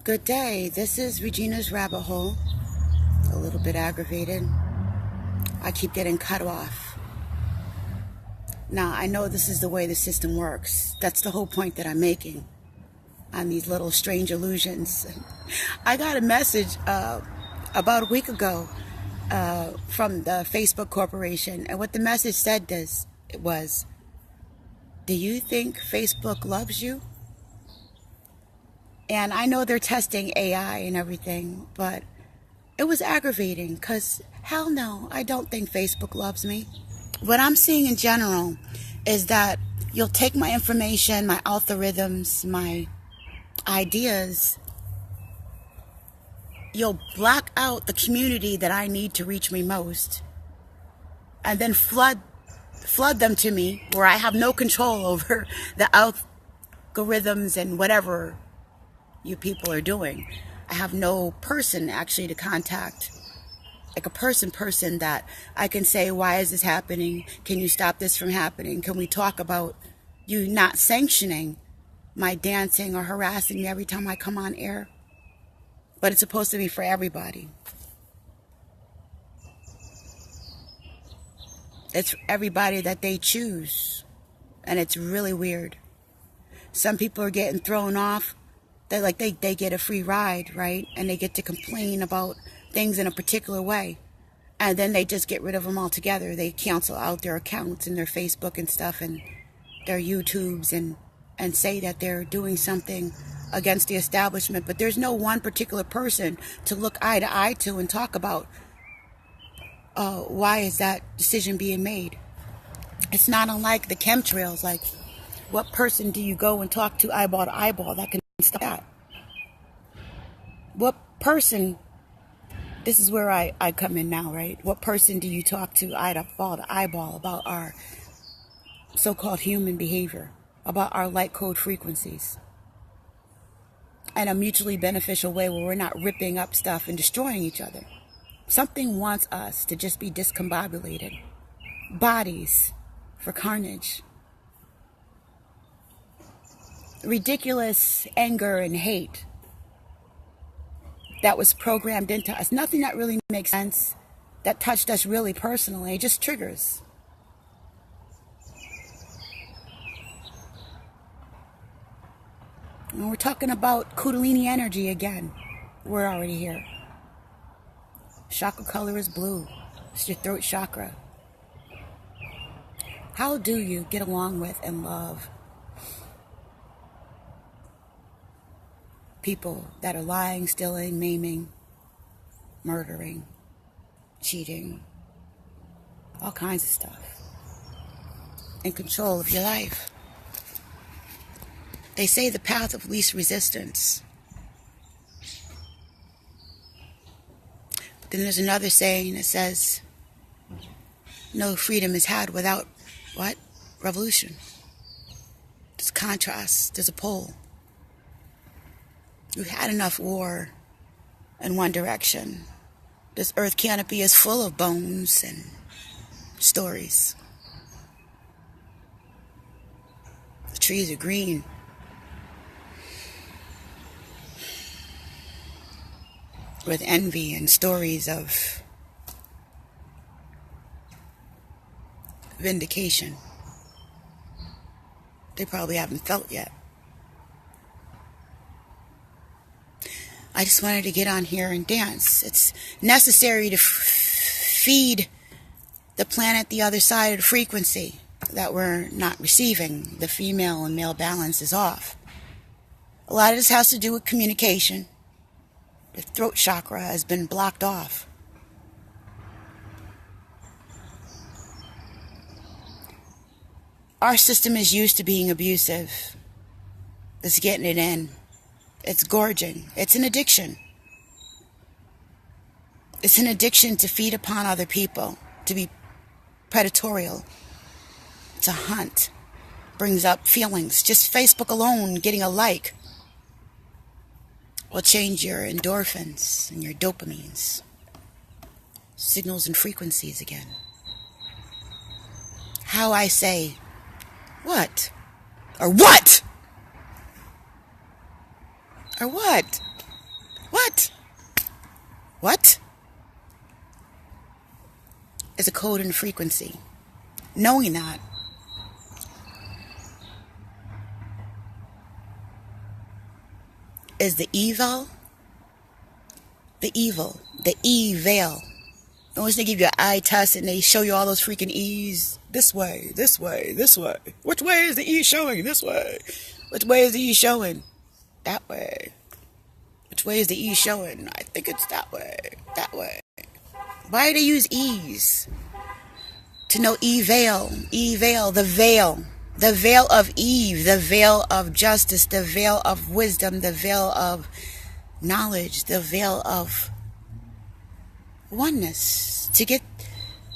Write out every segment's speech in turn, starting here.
Good day. This is Regina's Rabbit Hole. A little bit aggravated. I keep getting cut off. Now, I know this is the way the system works. That's the whole point that I'm making on these little strange illusions. I got a message about a week ago from the Facebook Corporation, and what the message said was, do you think Facebook loves you? And I know they're testing AI and everything, but it was aggravating because hell no, I don't think Facebook loves me. What I'm seeing in general is that you'll take my information, my algorithms, my ideas, you'll block out the community that I need to reach me most, and then flood them to me where I have no control over the algorithms and whatever you people are doing. I have no person actually to contact, like a person that I can say, why is this happening? Can you stop this from happening? Can we talk about you not sanctioning my dancing or harassing me every time I come on air? But it's supposed to be for everybody. It's everybody that they choose. And it's really weird. Some people are getting thrown off. They get a free ride, right? And they get to complain about things in a particular way. And then they just get rid of them altogether. They cancel out their accounts and their Facebook and stuff and their YouTubes and say that they're doing something against the establishment. But there's no one particular person to look eye to eye to and talk about why is that decision being made. It's not unlike the chemtrails. Like, what person do you go and talk to eyeball that can stop that? What person, this is where I come in now, right? What person do you talk to eyeball to eyeball about our so-called human behavior, about our light code frequencies, and a mutually beneficial way where we're not ripping up stuff and destroying each other? Something wants us to just be discombobulated. Bodies for carnage. Ridiculous anger and hate that was programmed into us. Nothing that really makes sense, that touched us really personally. It just triggers. And we're talking about Kundalini energy again. We're already here. Chakra color is blue. It's your throat chakra. How do you get along with and love people that are lying, stealing, maiming, murdering, cheating, all kinds of stuff, in control of your life? They say the path of least resistance. But then there's another saying that says, no freedom is had without what? Revolution. There's contrast, there's a pole. We've had enough war in one direction. This earth canopy is full of bones and stories. The trees are green. With envy and stories of vindication they probably haven't felt yet. I just wanted to get on here and dance. It's necessary to feed the planet the other side of the frequency that we're not receiving. The female and male balance is off. A lot of this has to do with communication. The throat chakra has been blocked off. Our system is used to being abusive. It's getting it in. It's gorging. It's an addiction. It's an addiction to feed upon other people, to be predatorial, to hunt. Brings up feelings. Just Facebook alone, getting a like, will change your endorphins and your dopamines. Signals and frequencies again. How I say, what? Or what? Or what? What? Is a code and frequency. Knowing that. Is the evil. The evil. The evil. Once they give you an eye test and they show you all those freaking E's. This way, this way, this way. Which way is the E showing? This way. Which way is the E showing? That way. Which way is the E showing? I think it's that way. That way. Why do they use E's? To know evil. Evil. The veil. The veil of Eve. The veil of justice. The veil of wisdom. The veil of knowledge. The veil of oneness. To get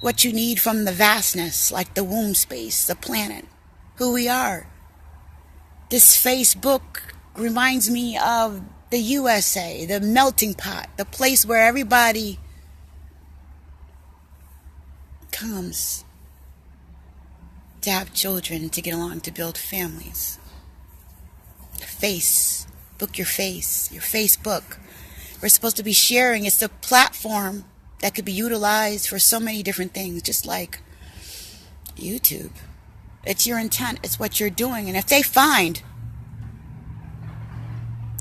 what you need from the vastness, like the womb space, the planet, who we are. This Facebook reminds me of the USA, the melting pot, the place where everybody comes to have children, to get along, to build families. Face, book your face, your Facebook. We're supposed to be sharing. It's a platform that could be utilized for so many different things, just like YouTube. It's your intent. It's what you're doing. And if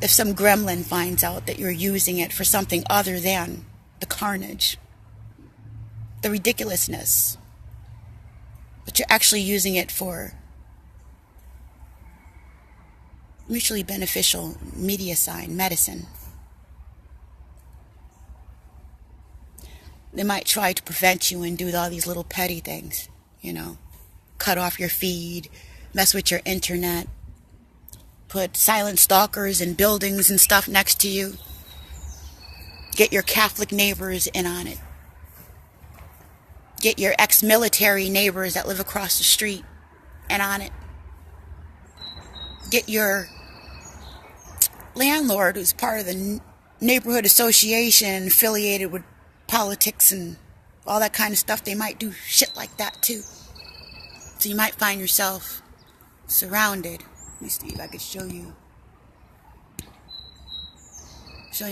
some gremlin finds out that you're using it for something other than the carnage, the ridiculousness, but you're actually using it for mutually beneficial media sign, medicine, they might try to prevent you and do all these little petty things, cut off your feed, mess with your internet, put silent stalkers in buildings and stuff next to you, get your Catholic neighbors in on it, get your ex-military neighbors that live across the street in on it, get your landlord who's part of the neighborhood association affiliated with politics and all that kind of stuff. They might do shit like that too. So you might find yourself surrounded. Let me see if I could show you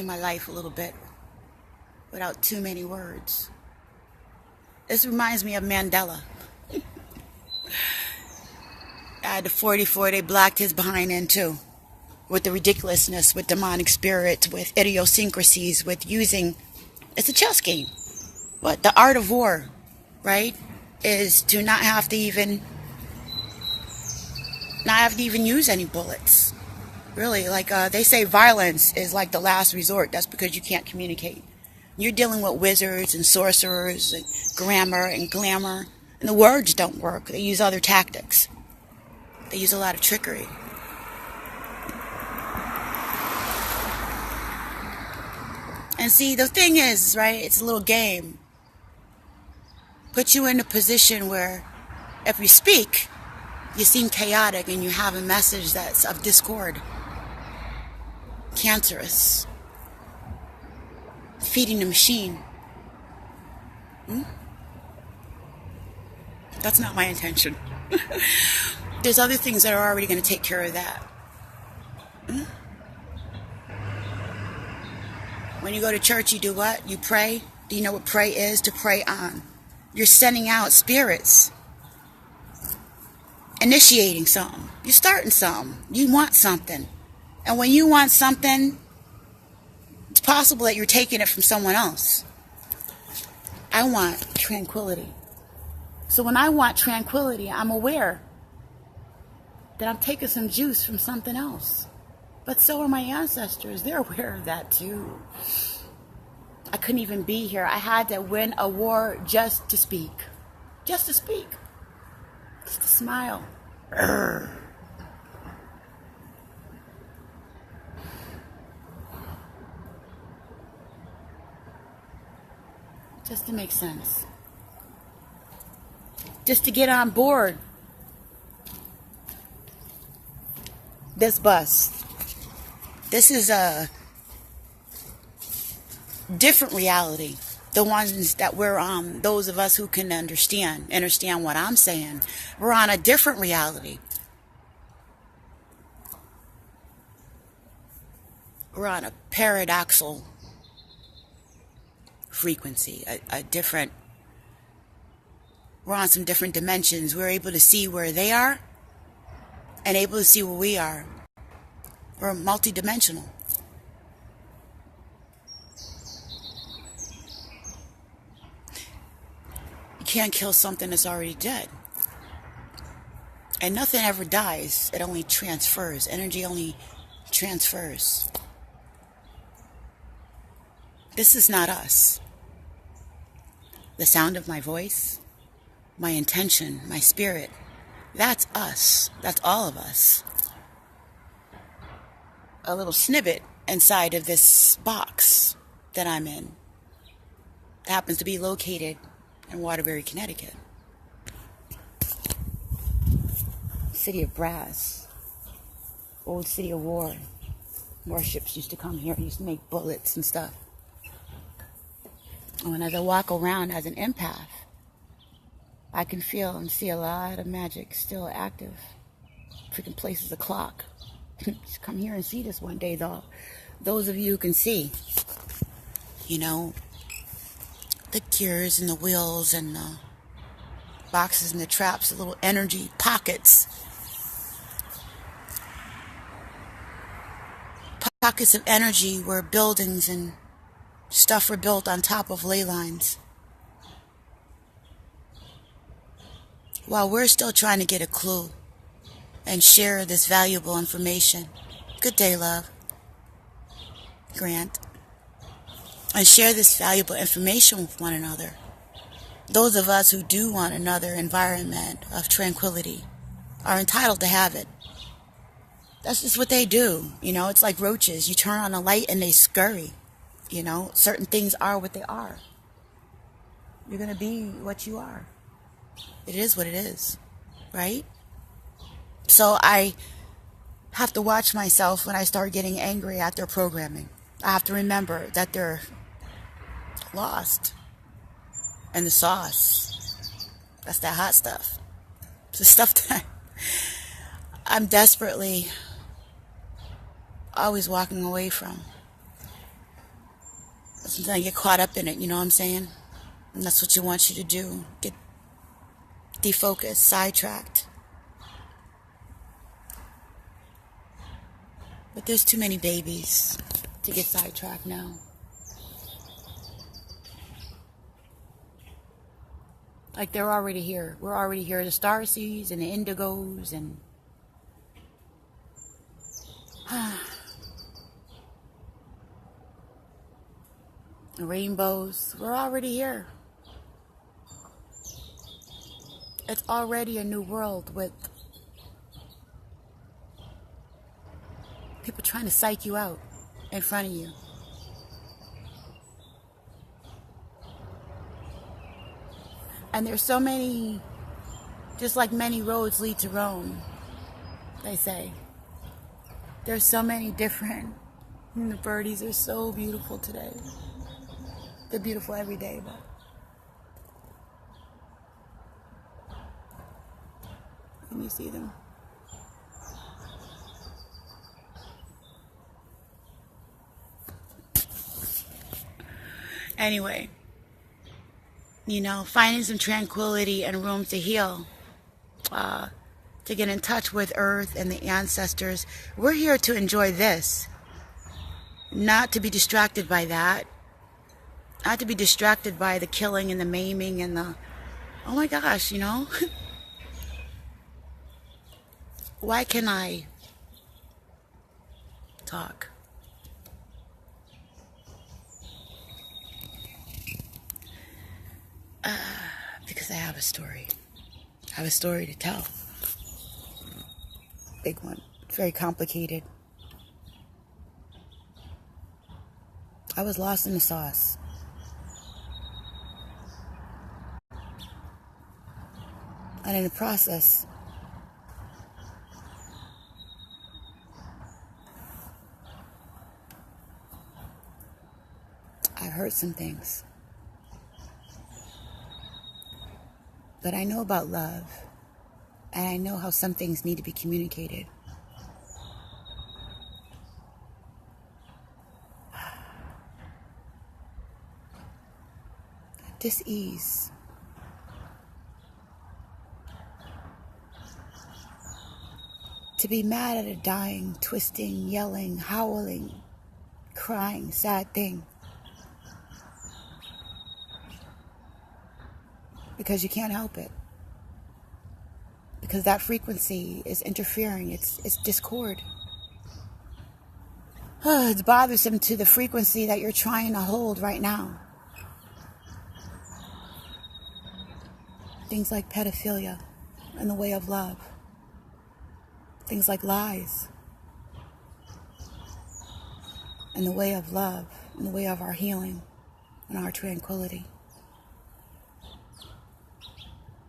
my life a little bit without too many words. This reminds me of Mandela. At the 44, they blacked his behind in too, with the ridiculousness, with demonic spirits, with idiosyncrasies, with using. It's a chess game. What? The art of war, right? Is to not have to even use any bullets. Really, like they say violence is like the last resort. That's because you can't communicate. You're dealing with wizards and sorcerers and grammar and glamour. And the words don't work. They use other tactics. They use a lot of trickery. And see, the thing is, right, it's a little game. Put you in a position where if you speak, you seem chaotic and you have a message that's of discord. Cancerous. Feeding the machine. That's not my intention. There's other things that are already going to take care of that. When you go to church, you do what? You pray. Do you know what pray is? To pray on. You're sending out spirits. Initiating something. You're starting something. You want something. And when you want something, it's possible that you're taking it from someone else. I want tranquility. So when I want tranquility, I'm aware that I'm taking some juice from something else. But so are my ancestors. They're aware of that too. I couldn't even be here. I had to win a war just to speak. Just to speak. Just to smile. Urgh. Just to make sense. Just to get on board this bus. This is a different reality. The ones that we're on, those of us who can understand what I'm saying. We're on a different reality. We're on a paradoxal frequency, a different, we're on some different dimensions. We're able to see where they are and able to see where we are. We're multidimensional. You can't kill something that's already dead. And nothing ever dies. It only transfers. Energy only transfers. This is not us. The sound of my voice, my intention, my spirit, that's us. That's all of us. A little snippet inside of this box that I'm in. It happens to be located in Waterbury, Connecticut. City of brass. Old city of war. Warships used to come here, used to make bullets and stuff. And as I walk around as an empath, I can feel and see a lot of magic still active. Freaking place is a clock. Just come here and see this one day, though. Those of you who can see, you know, the gears and the wheels and the boxes and the traps, the little energy pockets. Pockets of energy where buildings and stuff were built on top of ley lines. While we're still trying to get a clue and share this valuable information. Good day, love. Grant. And share this valuable information with one another. Those of us who do want another environment of tranquility are entitled to have it. That's just what they do. You know, it's like roaches. You turn on a light and they scurry. You know, certain things are what they are. You're going to be what you are. It is what it is, right? So I have to watch myself when I start getting angry at their programming. I have to remember that they're lost. And the sauce, that's that hot stuff. It's the stuff that I'm desperately always walking away from. Sometimes I get caught up in it, you know what I'm saying? And that's what you want you to do. Get defocused, sidetracked. But there's too many babies to get sidetracked now. Like they're already here. We're already here. The starseeds and the indigos and the rainbows. We're already here. It's already a new world with people trying to psych you out in front of you. And there's so many, just like many roads lead to Rome, they say. There's so many different, the birdies are so beautiful today. They're beautiful every day, but can you see them? Anyway, you know, finding some tranquility and room to heal, to get in touch with Earth and the ancestors. We're here to enjoy this, not to be distracted by that, not to be distracted by the killing and the maiming and the, oh my gosh, you know. Why can I talk? Because I have a story. I have a story to tell. Big one. It's very complicated. I was lost in the sauce. And in the process, I heard some things. But I know about love, and I know how some things need to be communicated. dis-ease. To be mad at a dying, twisting, yelling, howling, crying, sad thing. Because you can't help it. Because that frequency is interfering. It's discord. It's bothersome to the frequency that you're trying to hold right now. Things like pedophilia in the way of love. Things like lies in the way of love, in the way of our healing and our tranquility.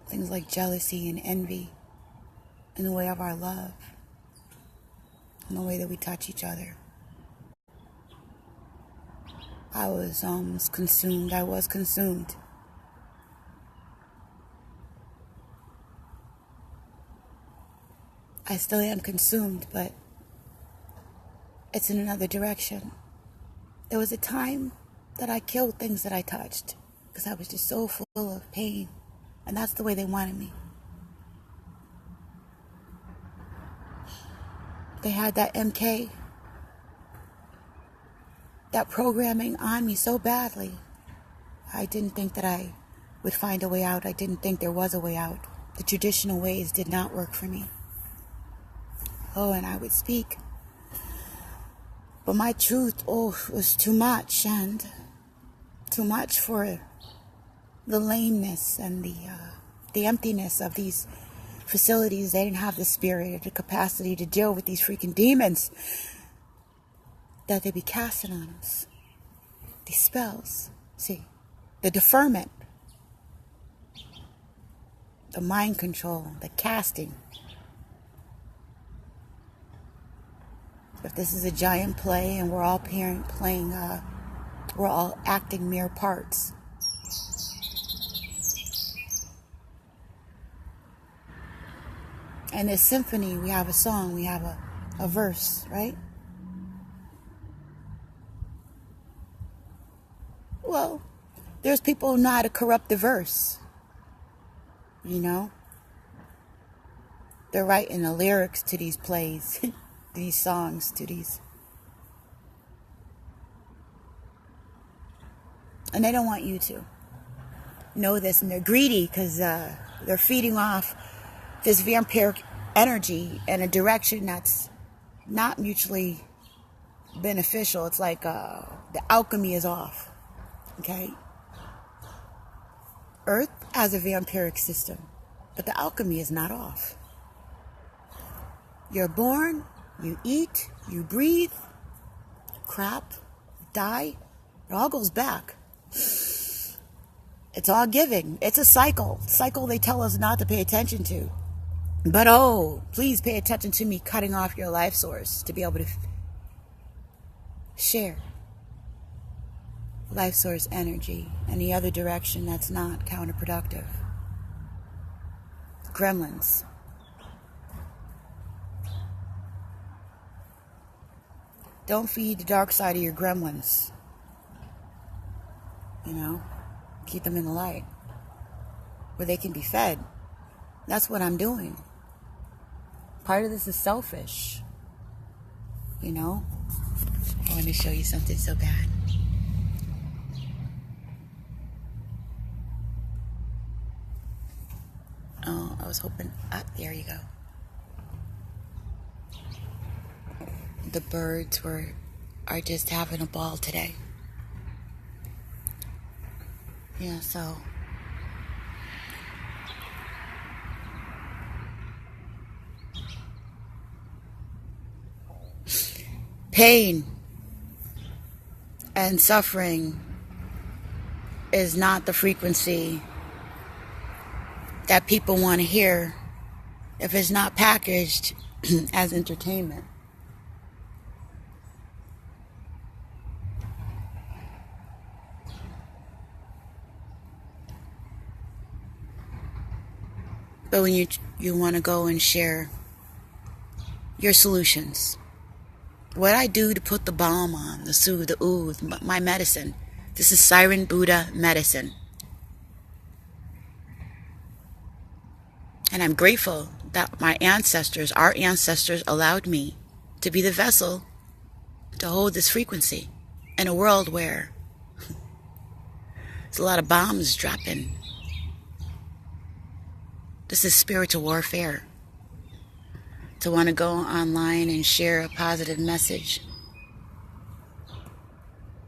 Things like jealousy and envy in the way of our love, in the way that we touch each other. I was consumed. I still am consumed, but it's in another direction. There was a time that I killed things that I touched because I was just so full of pain, and that's the way they wanted me. They had that MK, that programming on me so badly. I didn't think that I would find a way out. I didn't think there was a way out. The traditional ways did not work for me. Oh, and I would speak. But my truth, was too much, and too much for the lameness and the emptiness of these facilities. They didn't have the spirit or the capacity to deal with these freaking demons that they be casting on us. These spells. See, the deferment, the mind control, the casting. If this is a giant play and we're all we're all acting mere parts. And this symphony, we have a song, we have a verse, right? Well, there's people who know how to corrupt the verse. You know? They're writing the lyrics to these plays. These songs, to these. And they don't want you to know this, and they're greedy because they're feeding off this vampiric energy in a direction that's not mutually beneficial. It's like the alchemy is off. Okay? Earth has a vampiric system, but the alchemy is not off. You're born. You eat, you breathe, crap, die, it all goes back. It's all giving. It's a cycle. Cycle they tell us not to pay attention to. But please pay attention to me cutting off your life source to be able to share life source energy in the other direction that's not counterproductive. Gremlins. Don't feed the dark side of your gremlins. You know, keep them in the light where they can be fed. That's what I'm doing. Part of this is selfish. You know? I want to show you something so bad. Oh, I was hoping. There you go. The birds are just having a ball today. Yeah, so pain and suffering is not the frequency that people want to hear if it's not packaged as entertainment. But when you want to go and share your solutions, what I do to put the balm on, the soothe, the ooze, my medicine. This is Siren Buddha medicine. And I'm grateful that my ancestors, our ancestors, allowed me to be the vessel to hold this frequency in a world where there's a lot of bombs dropping. This is spiritual warfare. To want to go online and share a positive message,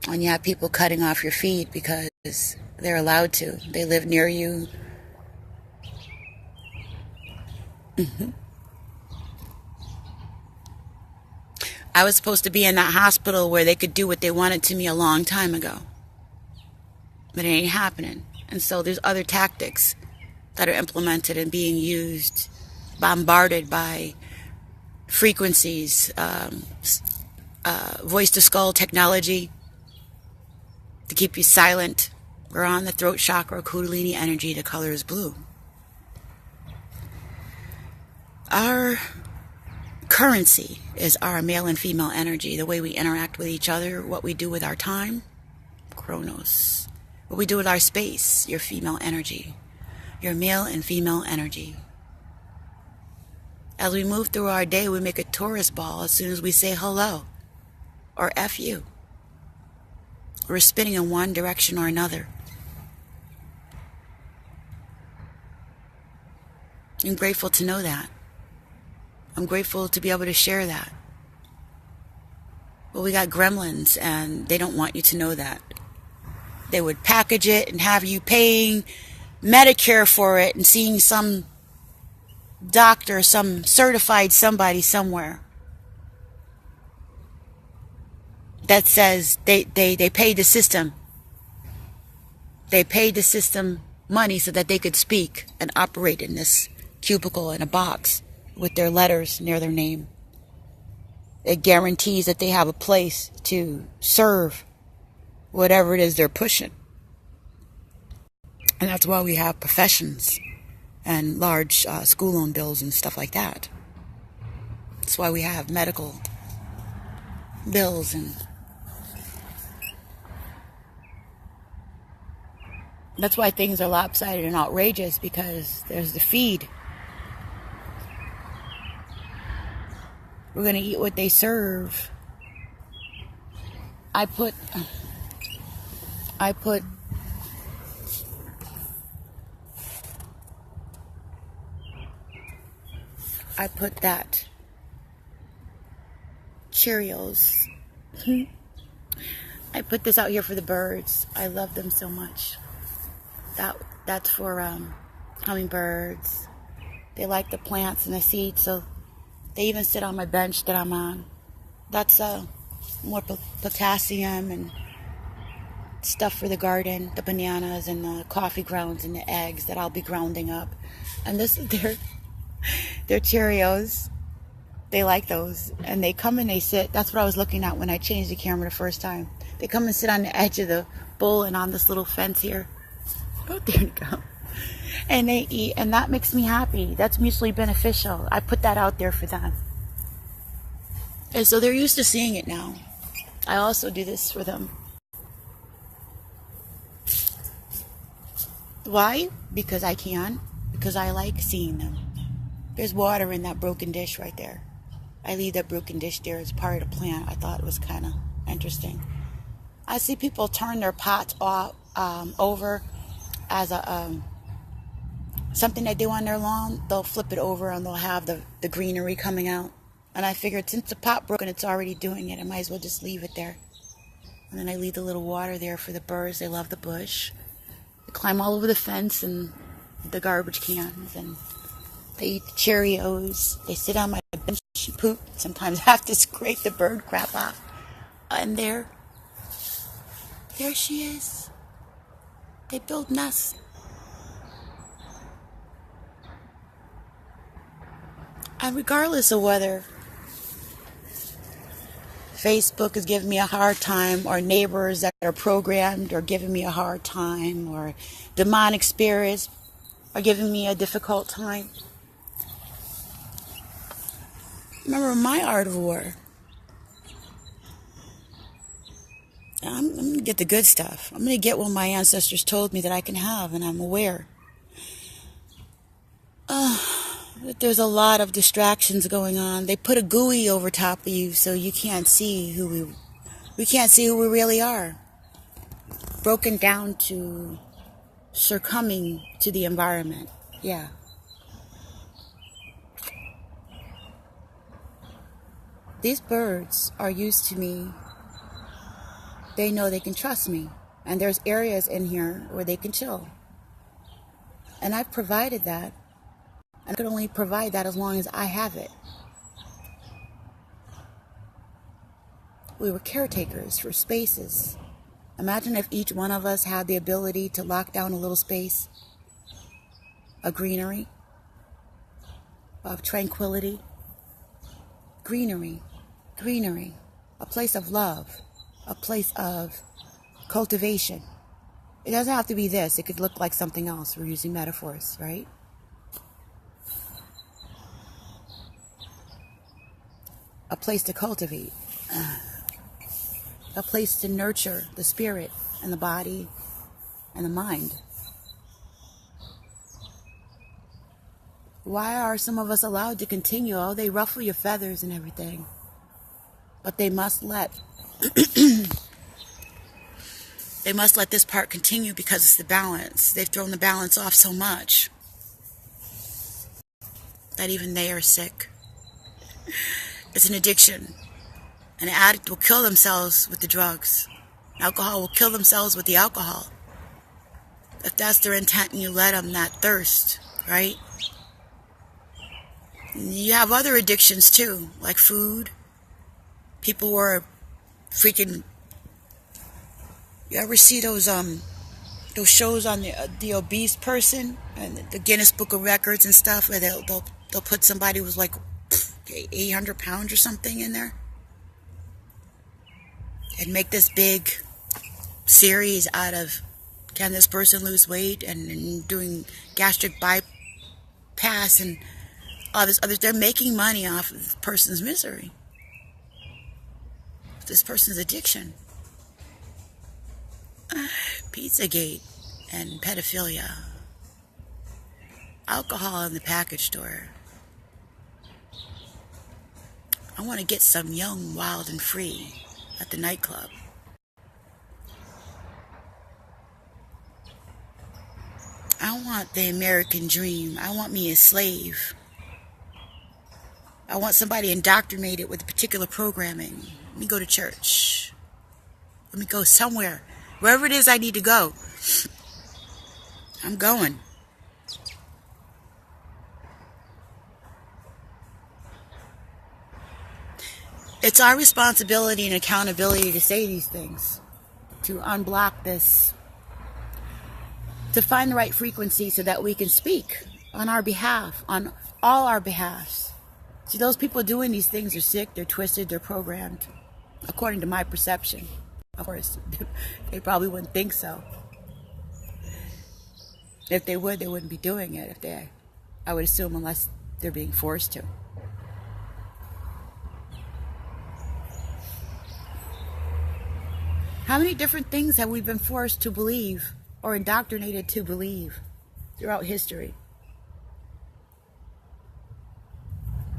and you have people cutting off your feed because they're allowed to. They live near you. I was supposed to be in that hospital where they could do what they wanted to me a long time ago. But it ain't happening. And so there's other tactics that are implemented and being used, bombarded by frequencies, voice to skull technology to keep you silent. We're on the throat chakra, Kundalini energy. The color is blue. Our currency is our male and female energy, the way we interact with each other, what we do with our time, chronos, what we do with our space, your female energy, your male and female energy. As we move through our day, we make a tourist ball as soon as we say hello or F you. We're spinning in one direction or another. I'm grateful to know that. I'm grateful to be able to share that. Well, we got gremlins, and they don't want you to know that. They would package it and have you paying Medicare for it and seeing some doctor, some certified somebody somewhere that says they paid the system. They paid the system money so that they could speak and operate in this cubicle in a box with their letters near their name. It guarantees that they have a place to serve whatever it is they're pushing. And that's why we have professions and large school loan bills and stuff like that. That's why we have medical bills, and that's why things are lopsided and outrageous, because there's the feed. We're going to eat what they serve. I put that Cheerios. I put this out here for the birds. I love them so much. That's for hummingbirds. They like the plants and the seeds, so they even sit on my bench that I'm on. That's more potassium and stuff for the garden, the bananas and the coffee grounds and the eggs that I'll be grounding up. And this is their Cheerios. They like those. And they come and they sit. That's what I was looking at when I changed the camera the first time. They come and sit on the edge of the bowl and on this little fence here. Oh, there you go. And they eat, and that makes me happy. That's mutually beneficial. I put that out there for them. And so they're used to seeing it now. I also do this for them. Why? Because I can. Because I like seeing them. There's water in that broken dish right there. I leave that broken dish there as part of the plant. I thought it was kind of interesting. I see people turn their pots off, over as a something they do on their lawn. They'll flip it over and they'll have the greenery coming out. And I figured since the pot broke and it's already doing it, I might as well just leave it there. And then I leave the little water there for the birds. They love the bush. They climb all over the fence and the garbage cans, and they eat the Cheerios. They sit on my bench and poop. Sometimes I have to scrape the bird crap off. And there she is. They build nests. And regardless of whether Facebook is giving me a hard time, or neighbors that are programmed are giving me a hard time, or demonic spirits are giving me a difficult time, remember my art of war. I'm going to get the good stuff. I'm going to get what my ancestors told me that I can have, and I'm aware. But there's a lot of distractions going on. They put a GUI over top of you so you can't see we can't see who we really are. Broken down to succumbing to the environment. Yeah. These birds are used to me. They know they can trust me. And there's areas in here where they can chill. And I've provided that. I can only provide that as long as I have it. We were caretakers for spaces. Imagine if each one of us had the ability to lock down a little space, a greenery, of tranquility, greenery, a place of love, a place of cultivation. It doesn't have to be this. It could look like something else. We're using metaphors, right? A place to cultivate, a place to nurture the spirit and the body and the mind. Why are some of us allowed to continue? Oh, they ruffle your feathers and everything. But they must let they must let this part continue because it's the balance. They've thrown the balance off so much that even they are sick. It's an addiction. An addict will kill themselves with the drugs. Alcohol will kill themselves with the alcohol. If that's their intent and you let them, that thirst, right? You have other addictions too, like food. People who are freaking... You ever see those shows on the obese person and the Guinness Book of Records and stuff, where they'll put somebody who's like 800 pounds or something in there and make this big series out of, can this person lose weight, and doing gastric bypass and all this other. They're making money off of this person's misery, this person's addiction. Pizzagate and pedophilia, alcohol in the package store. I want to get some young, wild, and free at the nightclub. I want the American dream. I want me a slave. I want somebody indoctrinated with particular programming. Let me go to church. Let me go somewhere. Wherever it is I need to go, I'm going. It's our responsibility and accountability to say these things, to unblock this, to find the right frequency so that we can speak on our behalf, on all our behalfs. See, those people doing these things are sick, they're twisted, they're programmed, according to my perception. Of course, they probably wouldn't think so. If they would, they wouldn't be doing it. I would assume, unless they're being forced to. How many different things have we been forced to believe or indoctrinated to believe throughout history?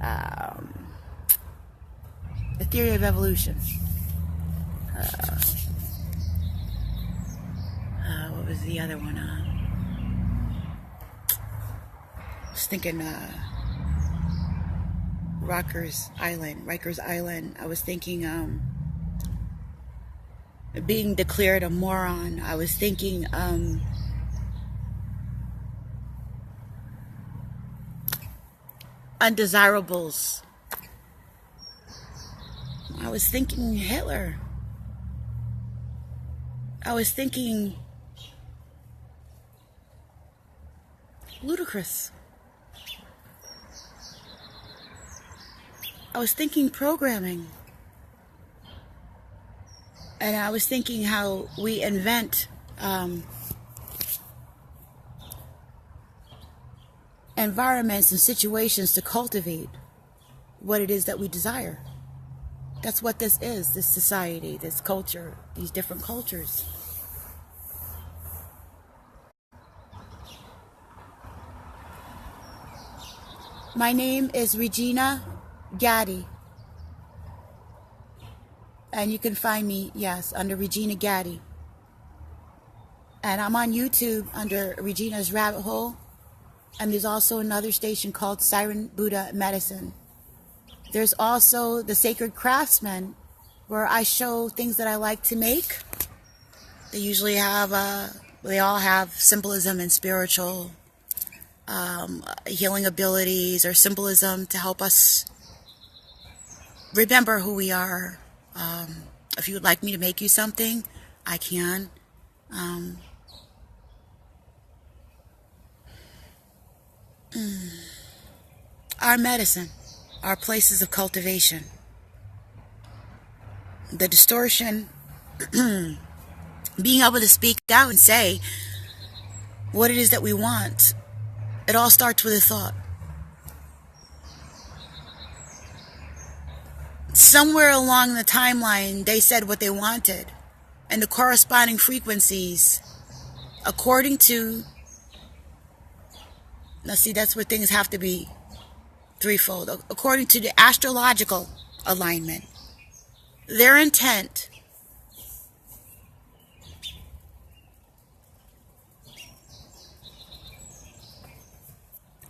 The theory of evolution. What was the other one? I was thinking Rikers Island. I was thinking being declared a moron. I was thinking undesirables. I was thinking Hitler. I was thinking ludicrous. I was thinking programming. And I was thinking how we invent environments and situations to cultivate what it is that we desire. That's what this is, this society, this culture, these different cultures. My name is Regina Gaddy. And you can find me, yes, under Regina Gaddy. And I'm on YouTube under Regina's Rabbit Hole. And there's also another station called Siren Buddha Medicine. There's also the Sacred Craftsman, where I show things that I like to make. They usually have, they all have symbolism and spiritual healing abilities or symbolism to help us remember who we are. If you would like me to make you something, I can. Our medicine, our places of cultivation, the distortion, being able to speak out and say what it is that we want. It all starts with a thought. Somewhere along the timeline, they said what they wanted, and the corresponding frequencies, according to, now see, that's where things have to be threefold. According to the astrological alignment, their intent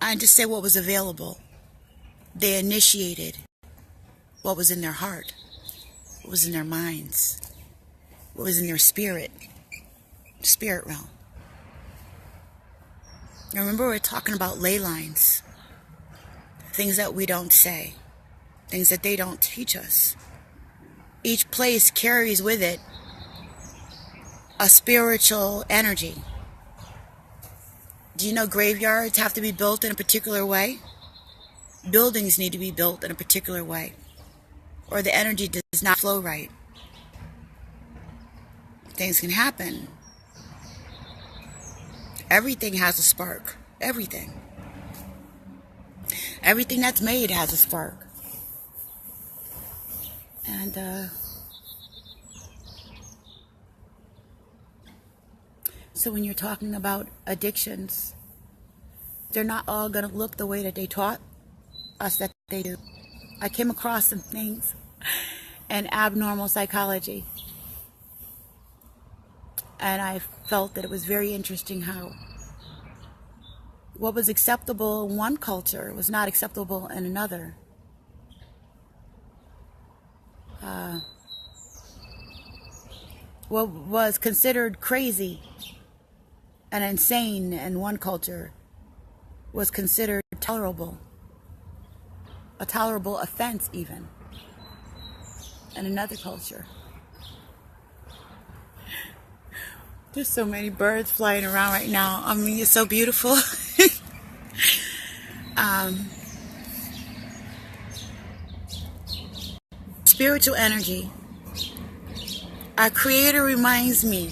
I just say what was available. They initiated what was in their heart, what was in their minds, what was in their spirit realm. Remember, we're talking about ley lines, things that we don't say, things that they don't teach us. Each place carries with it a spiritual energy. Do you know graveyards have to be built in a particular way? Buildings need to be built in a particular way, or the energy does not flow right. Things can happen. Everything has a spark. Everything. Everything that's made has a spark. And so when you're talking about addictions, they're not all going to look the way that they taught us that they do. I came across some things in abnormal psychology, and I felt that it was very interesting how what was acceptable in one culture was not acceptable in another. What was considered crazy and insane in one culture was considered tolerable, a tolerable offense even, in another culture. There's so many birds flying around right now. I mean, it's so beautiful. Spiritual energy. Our Creator reminds me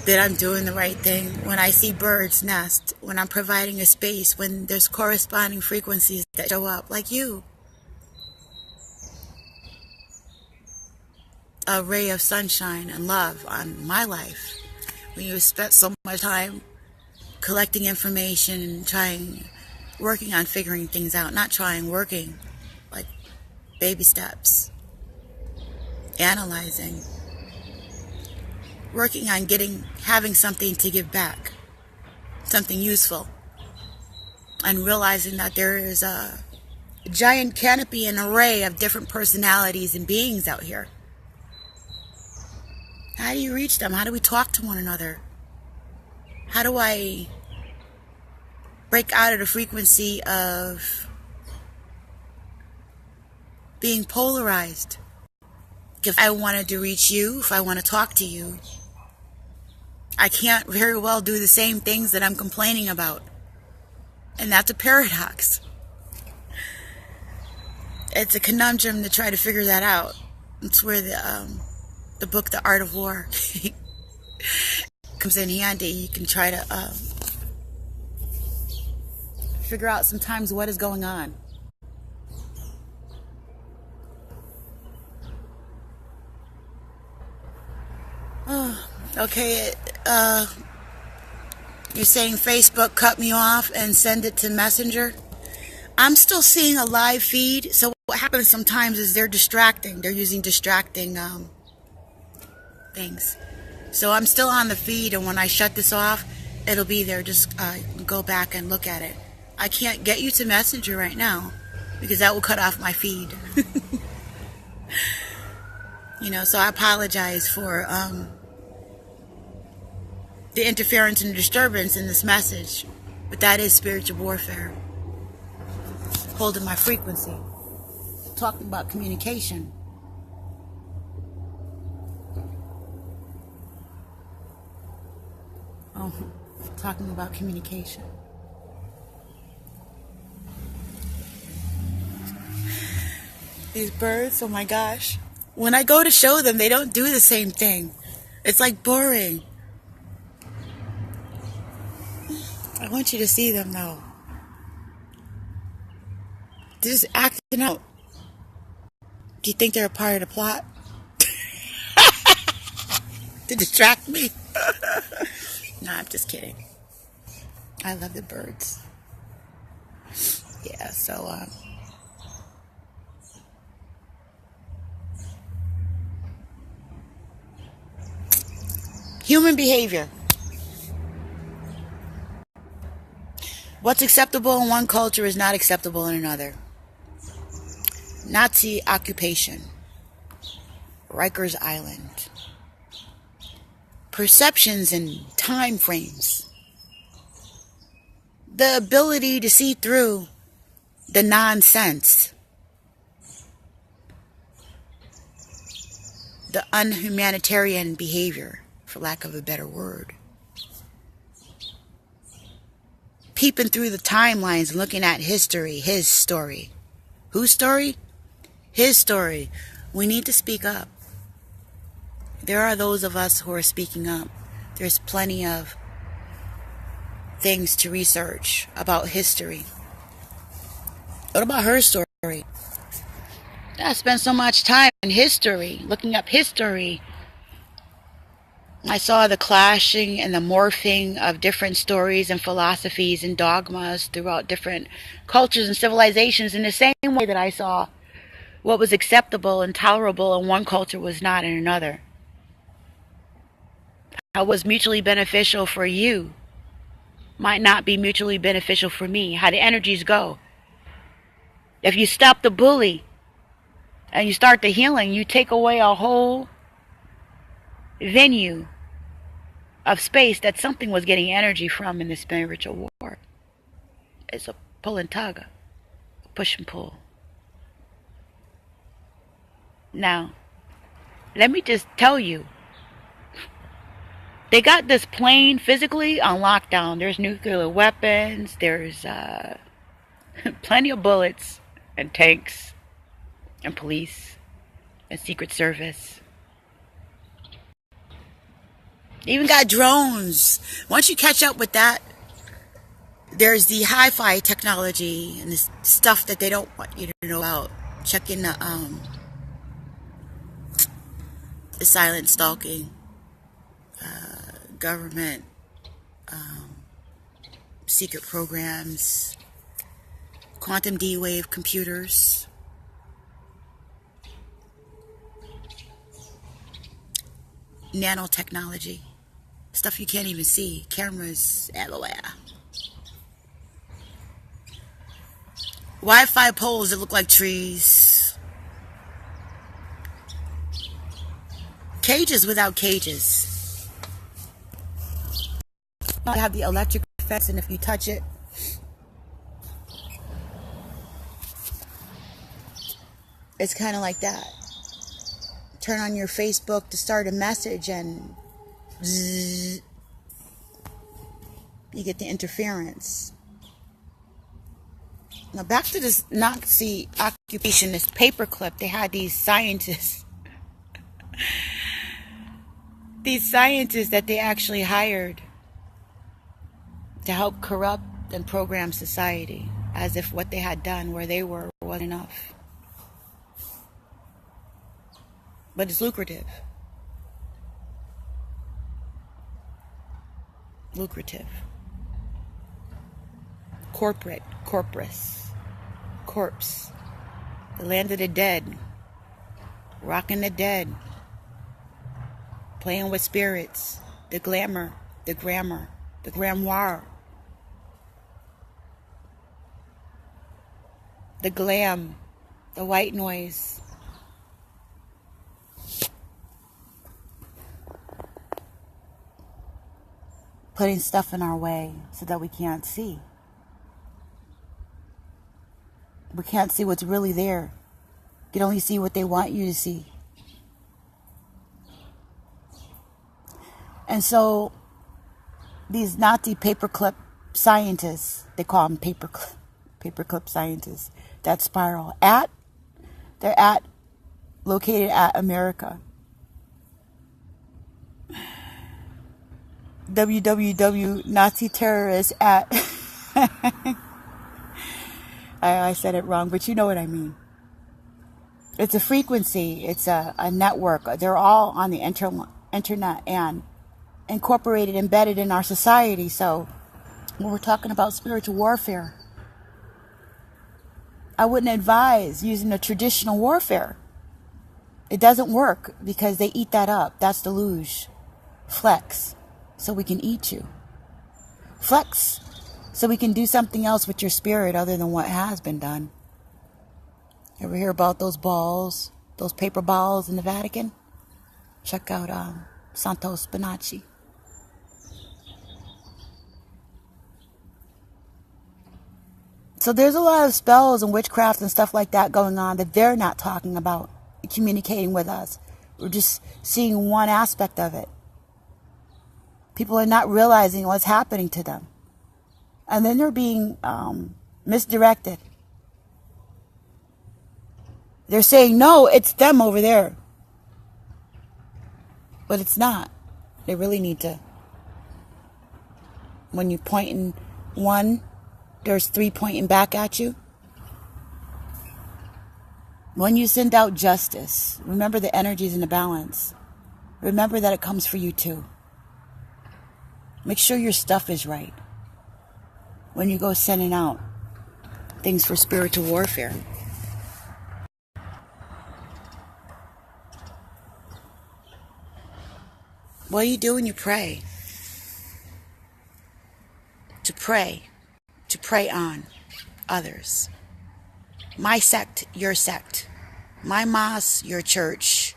that I'm doing the right thing when I see birds nest, when I'm providing a space, when there's corresponding frequencies that show up, like you. A ray of sunshine and love on my life. When you spent so much time collecting information and working on figuring things out, working, like baby steps, analyzing, working on having something to give back, something useful, and realizing that there is a giant canopy and array of different personalities and beings out here. How do you reach them? How do we talk to one another? How do I break out of the frequency of being polarized? If I wanted to reach you, if I want to talk to you, I can't very well do the same things that I'm complaining about. And that's a paradox. It's a conundrum to try to figure that out. It's where the book, The Art of War, comes in handy. You can try to figure out sometimes what is going on. Okay, You're saying Facebook cut me off and send it to Messenger? I'm still seeing a live feed. So what happens sometimes is they're distracting. They're using distracting things. So I'm still on the feed, and when I shut this off, it'll be there. Just go back and look at it. I can't get you to Messenger right now because that will cut off my feed. So I apologize for the interference and disturbance in this message. But that is spiritual warfare. Holding my frequency. Talking about communication. Oh, talking about communication. These birds, oh my gosh. When I go to show them, they don't do the same thing. It's like boring. I want you to see them though. They're just acting out. Do you think they're a part of the plot? To distract me? No, I'm just kidding. I love the birds. Yeah, so human behavior. What's acceptable in one culture is not acceptable in another. Nazi occupation. Rikers Island. Perceptions and time frames. The ability to see through the nonsense. The unhumanitarian behavior, for lack of a better word. Peeping through the timelines, looking at history, his story. Whose story? His story. We need to speak up. There are those of us who are speaking up. There's plenty of things to research about history. What about her story? I spent so much time in history, looking up history. I saw the clashing and the morphing of different stories and philosophies and dogmas throughout different cultures and civilizations in the same way that I saw what was acceptable and tolerable in one culture was not in another. How was mutually beneficial for you might not be mutually beneficial for me. How the energies go. If you stop the bully and you start the healing, you take away a whole venue of space that something was getting energy from in the spiritual war. It's a pull and tug, a push and pull. Now, let me just tell you, they got this plane physically on lockdown. There's nuclear weapons, there's plenty of bullets and tanks and police and Secret Service. They even got drones. Once you catch up with that, there's the hi-fi technology and this stuff that they don't want you to know about. Check in the silent stalking, government, secret programs, quantum D-wave computers. Nanotechnology. Stuff you can't even see. Cameras everywhere. Wi-Fi poles that look like trees. Cages without cages. You have the electric fence, and if you touch it, it's kind of like that. Turn on your Facebook to start a message and zzz, you get the interference. Now back to this Nazi occupation, this paperclip. They had these scientists. These scientists that they actually hired to help corrupt and program society, as if what they had done where they were wasn't enough. But it's lucrative. Lucrative. corporate, corpus, corpse, the land of the dead, rocking the dead, playing with spirits, the glamour, the grammar, the grimoire, the glam, the white noise. Putting stuff in our way so that we can't see. We can't see what's really there. You can only see what they want you to see. And so these Nazi paperclip scientists, they call them paperclip scientists, that spiral they're located at America. www Nazi terrorists at I said it wrong, but you know what I mean. It's a frequency. It's a network. They're all on the internet and incorporated, embedded in our society. So when we're talking about spiritual warfare, I wouldn't advise using the traditional warfare. It doesn't work because they eat that up. That's the luge. Flex, so we can eat you. Flex, so we can do something else with your spirit other than what has been done. Ever hear about those balls, those paper balls in the Vatican? Check out Santo Spinaci. So there's a lot of spells and witchcraft and stuff like that going on that they're not talking about, communicating with us. We're just seeing one aspect of it. People are not realizing what's happening to them. And then they're being misdirected. They're saying, no, it's them over there. But it's not. They really need to. When you point in one, there's three pointing back at you. When you send out justice, remember the energies in the balance. Remember that it comes for you too. Make sure your stuff is right when you go sending out things for spiritual warfare. What do you do when you pray? To prey on others. My sect, your sect. My mosque, your church.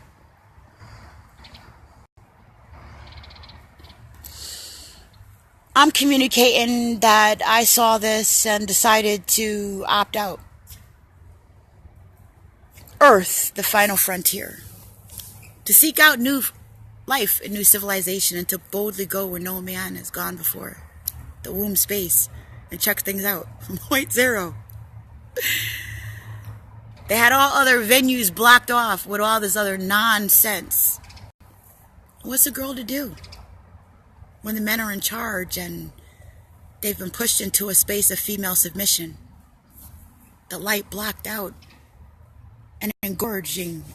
I'm communicating that I saw this and decided to opt out. Earth, the final frontier. To seek out new life and new civilization and to boldly go where no man has gone before. The womb space. And check things out from point zero. They had all other venues blocked off with all this other nonsense. What's a girl to do when the men are in charge and they've been pushed into a space of female submission? The light blocked out and engorging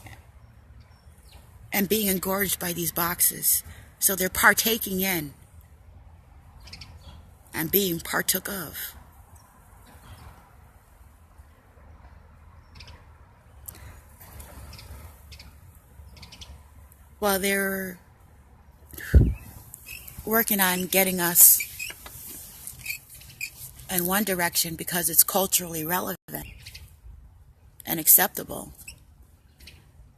and being engorged by these boxes. So they're partaking in and being partook of. While they're working on getting us in one direction because it's culturally relevant and acceptable,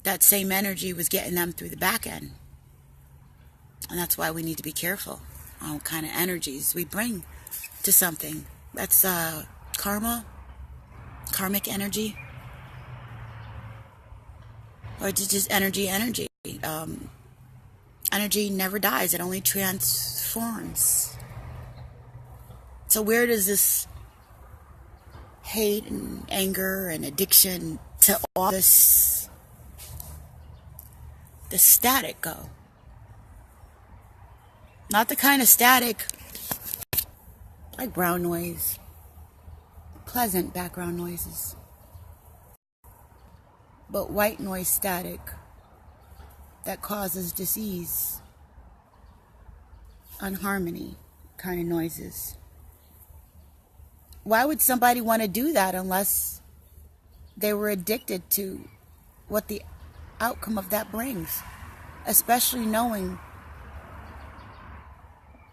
that same energy was getting them through the back end. And that's why we need to be careful on what kind of energies we bring to something. That's karmic energy, or just energy. Energy never dies, it only transforms. So where does this hate and anger and addiction to all this, the static go? Not the kind of static like brown noise, pleasant background noises, but white noise static that causes disease, unharmony kind of noises. why would somebody want to do that unless they were addicted to what the outcome of that brings? Especially knowing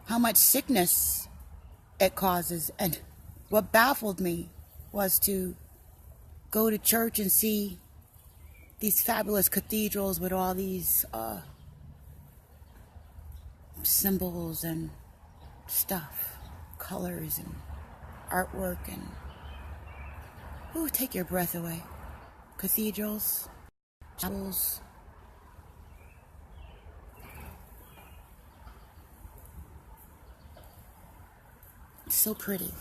how much sickness it causes. And what baffled me was to go to church and see these fabulous cathedrals with all these symbols and stuff, colors and artwork, and ooh, take your breath away. Cathedrals, chapels. It's so pretty.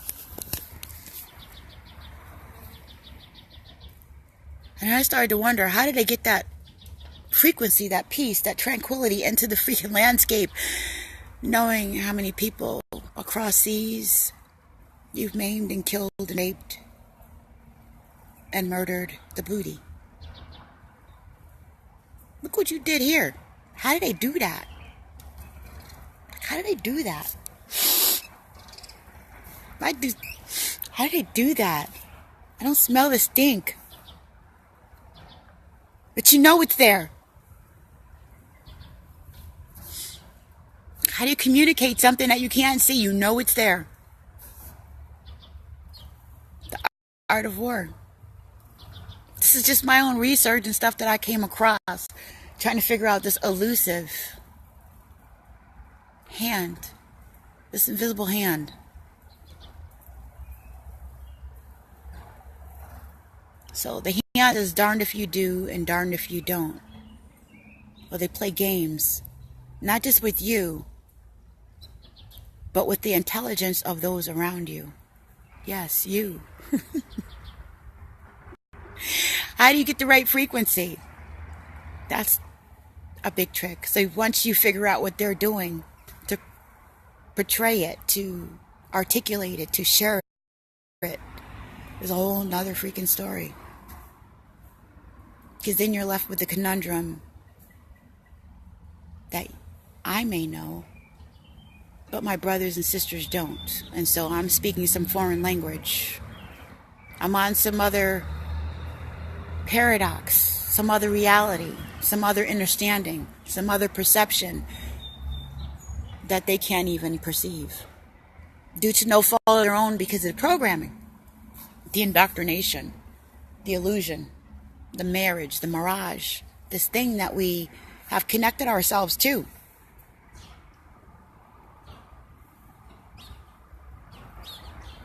And I started to wonder, how did they get that frequency, that peace, that tranquility into the freaking landscape, knowing how many people across seas you've maimed and killed and raped and murdered the booty. Look what you did here. How did they do that? How did they do that? How did they do that? I don't smell the stink. But you know it's there. How do you communicate something that you can't see? You know it's there. The art of war. This is just my own research and stuff that I came across, trying to figure out this elusive hand, this invisible hand. So the hand is darned if you do and darned if you don't. Well, they play games, not just with you, but with the intelligence of those around you. Yes, you. How do you get the right frequency? That's a big trick. So once you figure out what they're doing, to portray it, to articulate it, to share it, is a whole nother freaking story. Because then you're left with the conundrum that I may know, but my brothers and sisters don't. And so I'm speaking some foreign language. I'm on some other paradox, some other reality, some other understanding, some other perception that they can't even perceive. Due to no fault of their own, because of the programming, the indoctrination, the illusion, the marriage, the mirage, this thing that we have connected ourselves to.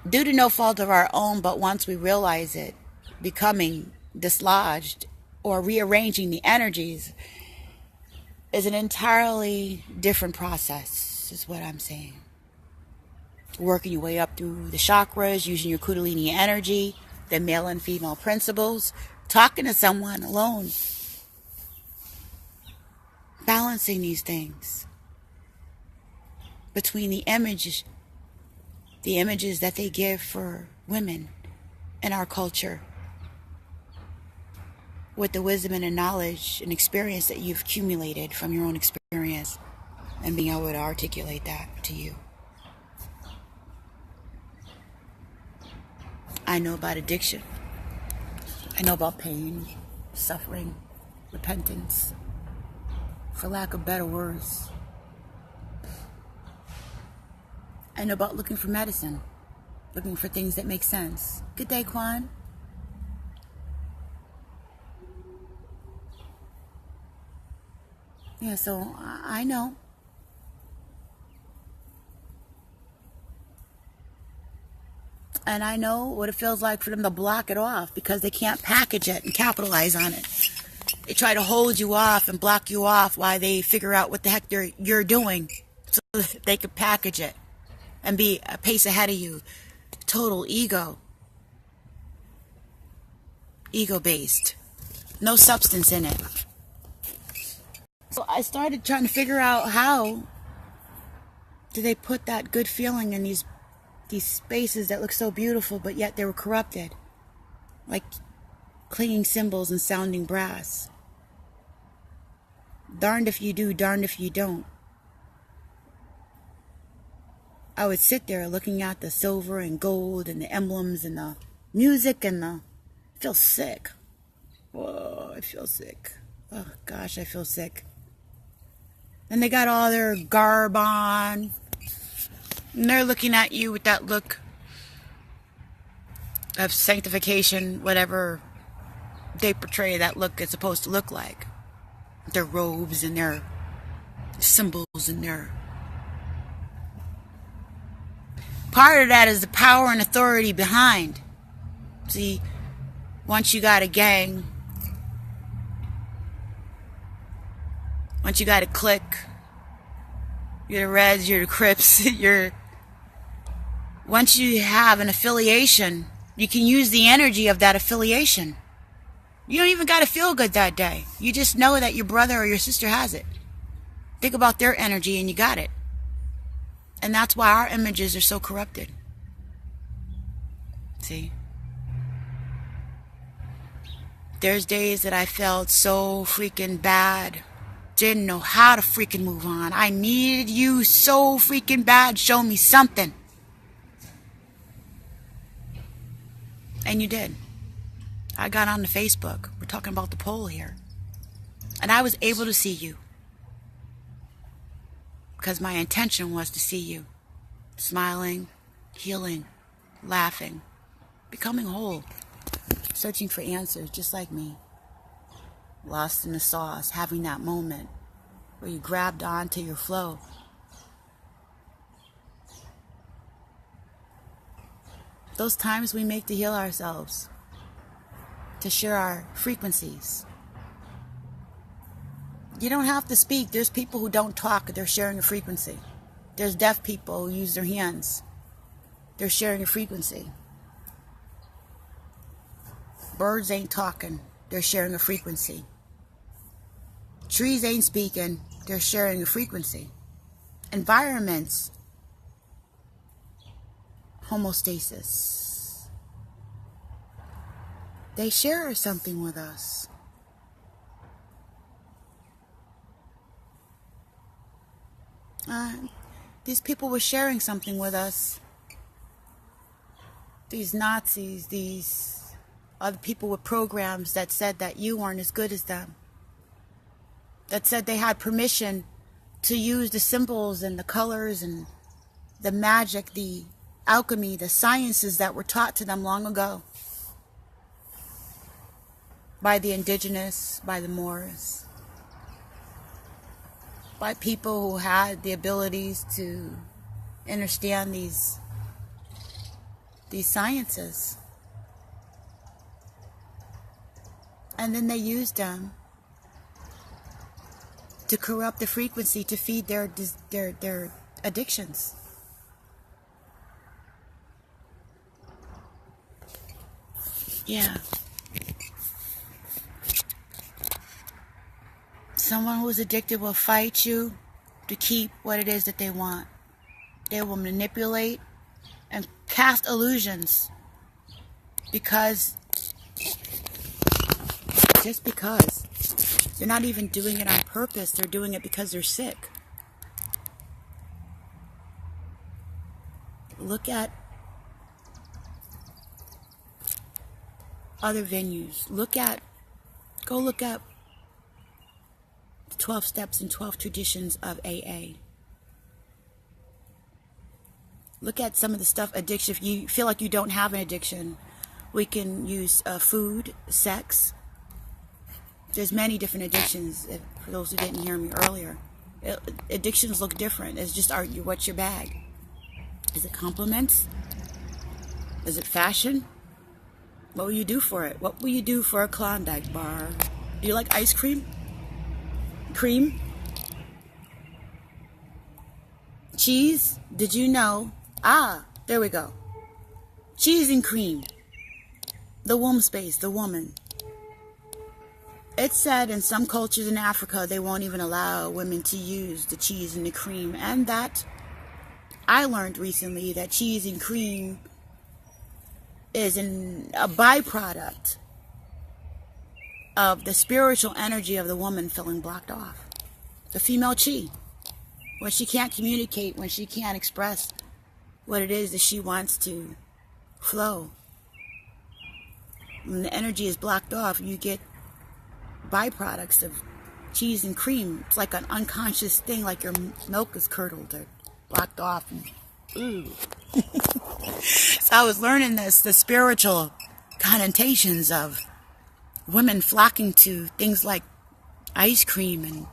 Due to no fault of our own, but once we realize it, becoming dislodged or rearranging the energies is an entirely different process, is what I'm saying. Working your way up through the chakras, using your Kundalini energy, the male and female principles, talking to someone alone, balancing these things between the images that they give for women in our culture, with the wisdom and the knowledge and experience that you've accumulated from your own experience, and being able to articulate that to you. I know about addiction. I know about pain, suffering, repentance, for lack of better words. I know about looking for medicine, looking for things that make sense. Good day, Quan. Yeah, so I know. And I know what it feels like for them to block it off because they can't package it and capitalize on it. They try to hold you off and block you off while they figure out what the heck you're doing so that they can package it and be a pace ahead of you. Total ego. Ego-based. No substance in it. So I started trying to figure out how do they put that good feeling in these spaces that look so beautiful, but yet they were corrupted, like clinging cymbals and sounding brass. Darned if you do, darned if you don't. I would sit there looking at the silver and gold and the emblems and the music and I feel sick. Whoa, I feel sick. Oh gosh, I feel sick. And they got all their garb on. And they're looking at you with that look of sanctification, whatever they portray that look is supposed to look like. Their robes and their symbols and their... Part of that is the power and authority behind. See, once you got a gang, once you got a clique, you're the Reds, you're the Crips, once you have an affiliation, you can use the energy of that affiliation. You don't even got to feel good that day. You just know that your brother or your sister has it. Think about their energy and you got it. And that's why our images are so corrupted. See? There's days that I felt so freaking bad. Didn't know how to freaking move on. I needed you so freaking bad. Show me something. And you did. I got on the Facebook. We're talking about the poll here. And I was able to see you. Because my intention was to see you. Smiling, healing, laughing, becoming whole. Searching for answers, just like me. Lost in the sauce, having that moment where you grabbed onto your flow. Those times we make to heal ourselves, to share our frequencies. You don't have to speak. There's people who don't talk, they're sharing a frequency. There's deaf people who use their hands. They're sharing a frequency. Birds ain't talking, they're sharing a frequency. Trees ain't speaking, they're sharing a frequency. Environments, homeostasis. They share something with us. These people were sharing something with us. These Nazis, these other people with programs that said that you weren't as good as them. That said they had permission to use the symbols and the colors and the magic, the alchemy, the sciences that were taught to them long ago. By the indigenous, by the Moors. By people who had the abilities to understand these sciences. And then they used them to corrupt the frequency to feed their addictions. Yeah. Someone who's addicted will fight you to keep what it is that they want. They will manipulate and cast illusions just because. They're not even doing it on purpose. They're doing it because they're sick. Look at other venues. Go look at the 12 steps and 12 traditions of AA. Look at some of the stuff, addiction. If you feel like you don't have an addiction, we can use food, sex. There's many different addictions, for those who didn't hear me earlier. Addictions look different. It's just, what's your bag? Is it compliments? Is it fashion? What will you do for it? What will you do for a Klondike bar? Do you like ice cream? Cream? Cheese? Did you know? There we go. Cheese and cream. The womb space, the woman. It's said in some cultures in Africa they won't even allow women to use the cheese and the cream. And that I learned recently that cheese and cream is a byproduct of the spiritual energy of the woman feeling blocked off. The female chi. When she can't communicate, when she can't express what it is that she wants to flow. When the energy is blocked off, you get byproducts of cheese and cream. It's like an unconscious thing, like your milk is curdled or blocked off. Ooh. So I was learning the spiritual connotations of women flocking to things like ice cream and,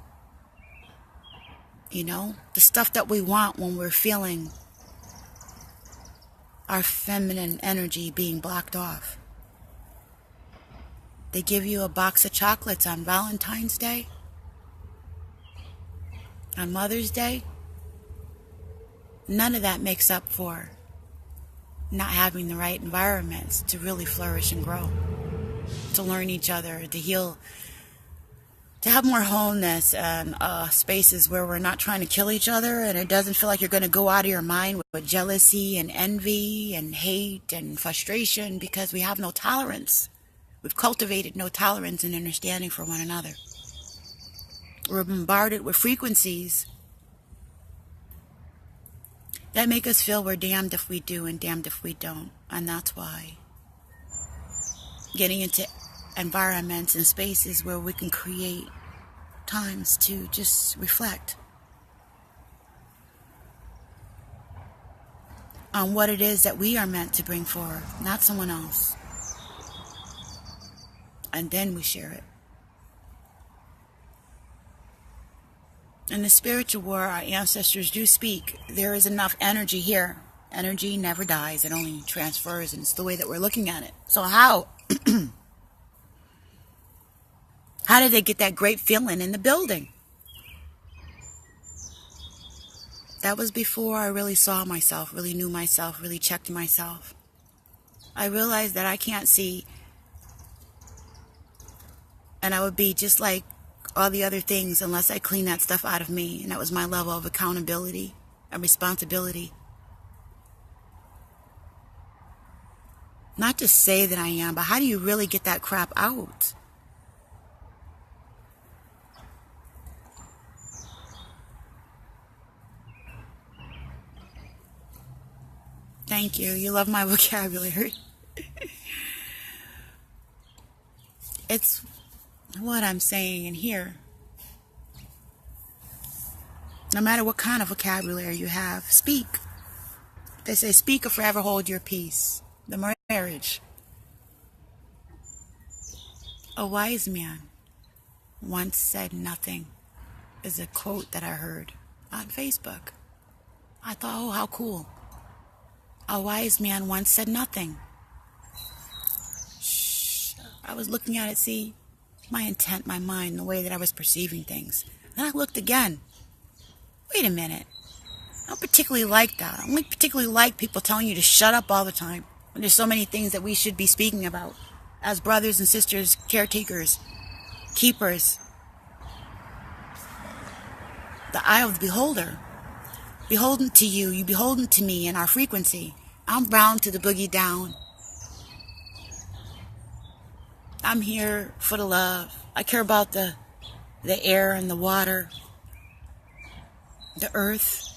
the stuff that we want when we're feeling our feminine energy being blocked off. They give you a box of chocolates on Valentine's Day, on Mother's Day. None of that makes up for not having the right environments to really flourish and grow, to learn each other, to heal, to have more wholeness and spaces where we're not trying to kill each other, and it doesn't feel like you're going to go out of your mind with jealousy and envy and hate and frustration, because we have no tolerance. We've cultivated no tolerance and understanding for one another. We're bombarded with frequencies that make us feel we're damned if we do and damned if we don't. And that's why getting into environments and spaces where we can create times to just reflect on what it is that we are meant to bring forward, not someone else. And then we share it. In the spiritual war, our ancestors do speak. There is enough energy here. Energy never dies. It only transfers, and it's the way that we're looking at it. So how? How did they get that great feeling in the building? That was before I really saw myself, really knew myself, really checked myself. I realized that I can't see, and I would be just like all the other things unless I clean that stuff out of me. And that was my level of accountability and responsibility. Not to say that I am, but how do you really get that crap out? Thank you. You love my vocabulary. It's what I'm saying in here. No matter what kind of vocabulary you have, speak. They say, speak or forever hold your peace. The marriage. A wise man once said nothing, is a quote that I heard on Facebook. I thought, oh, how cool. A wise man once said nothing. Shh. I was looking at it, see, my intent, my mind, the way that I was perceiving things. Then I looked again. Wait a minute. I don't particularly like that. I don't particularly like people telling you to shut up all the time when there's so many things that we should be speaking about as brothers and sisters, caretakers, keepers. The eye of the beholder. Beholden to you, you beholden to me and our frequency. I'm bound to the boogie down. I'm here for the love. I care about the air and the water, the earth.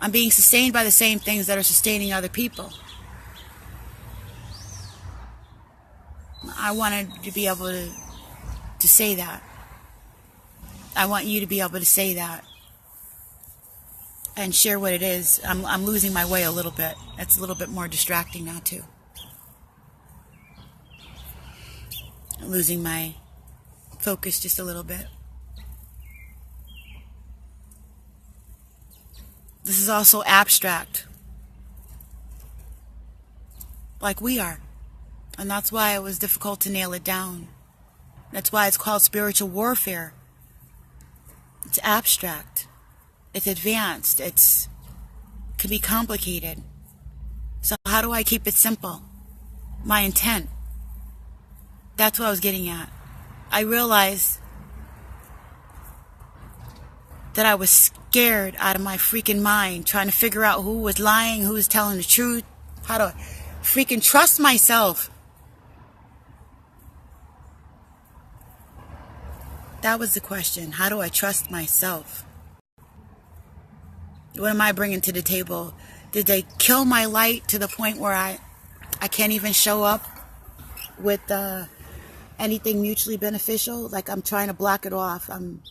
I'm being sustained by the same things that are sustaining other people. I wanted to be able to say that. I want you to be able to say that and share what it is. I'm losing my way a little bit. It's a little bit more distracting now too. I'm losing my focus just a little bit. This is also abstract, like we are. And that's why it was difficult to nail it down. That's why it's called spiritual warfare. It's abstract. It's advanced. It can be complicated. So how do I keep it simple? My intent. That's what I was getting at. I realized that I was scared out of my freaking mind, trying to figure out who was lying, who was telling the truth, how to freaking trust myself. That was the question. How do I trust myself? What am I bringing to the table Did they kill my light to the point where I can't even show up with anything mutually beneficial? Like I'm trying to block it off. I'm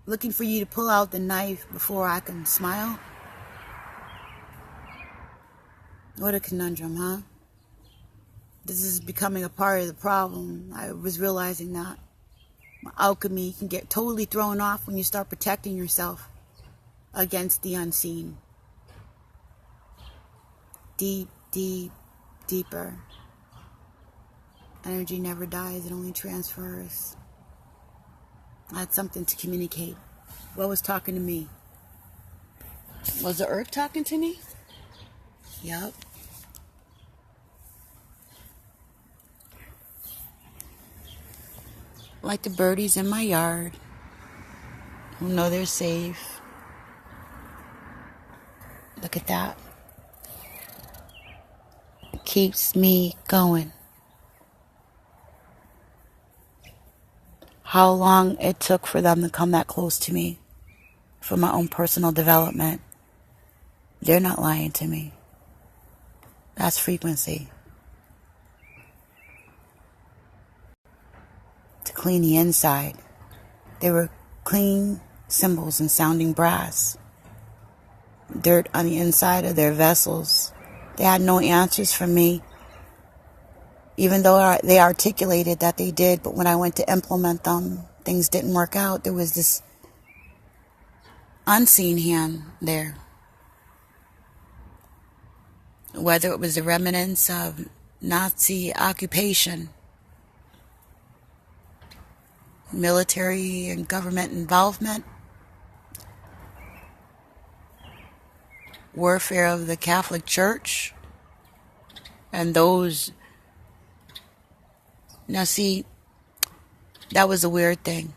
looking for you to pull out the knife before I can smile. What a conundrum, huh? This is becoming a part of the problem. I was realizing that my alchemy can get totally thrown off when you start protecting yourself against the unseen. Deep, deep, deeper. Energy never dies, it only transfers. I had something to communicate. What was talking to me? Was the earth talking to me? Yep. Like the birdies in my yard who know they're safe. Look at that. It keeps me going. How long it took for them to come that close to me for my own personal development. They're not lying to me. That's frequency. To clean the inside. They were clean cymbals and sounding brass. Dirt on the inside of their vessels. They had no answers for me, even though they articulated that they did, but when I went to implement them, things didn't work out. There was this unseen hand there. Whether it was the remnants of Nazi occupation, military and government involvement, warfare of the Catholic Church, and those. Now see, that was a weird thing.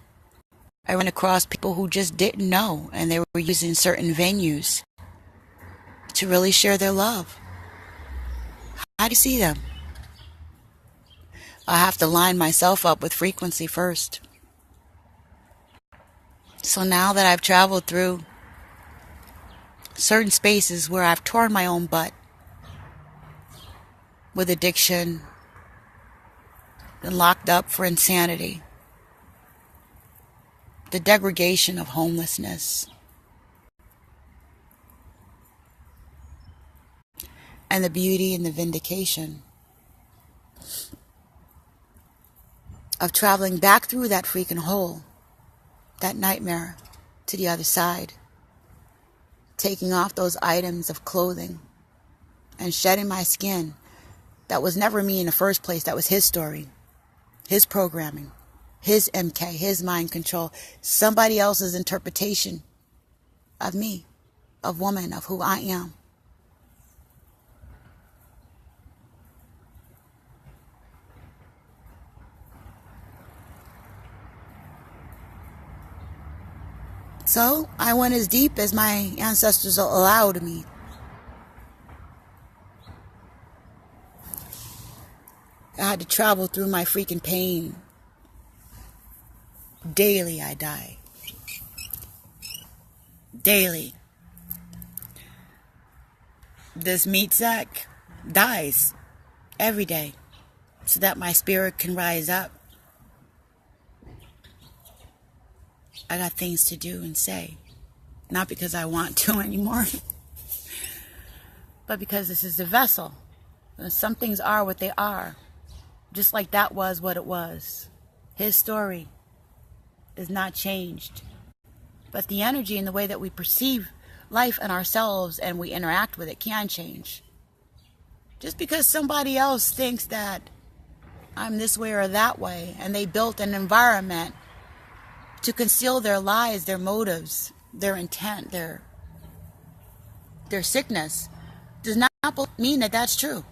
I ran across people who just didn't know, and they were using certain venues to really share their love. How do you see them? I have to line myself up with frequency first. So now that I've traveled through certain spaces where I've torn my own butt with addiction, been locked up for insanity, the degradation of homelessness, and the beauty and the vindication of traveling back through that freaking hole, that nightmare, to the other side, taking off those items of clothing and shedding my skin. That was never me in the first place. That was his story, his programming, his MK, his mind control, somebody else's interpretation of me, of woman, of who I am. So I went as deep as my ancestors allowed me. I had to travel through my freaking pain. Daily I die. Daily. This meat sack dies every day so that my spirit can rise up. I got things to do and say. Not because I want to anymore, but because this is the vessel. Some things are what they are. Just like that was what it was. His story is not changed. But the energy and the way that we perceive life and ourselves and we interact with it can change. Just because somebody else thinks that I'm this way or that way, and they built an environment to conceal their lies, their motives, their intent, their sickness, does not mean that that's true.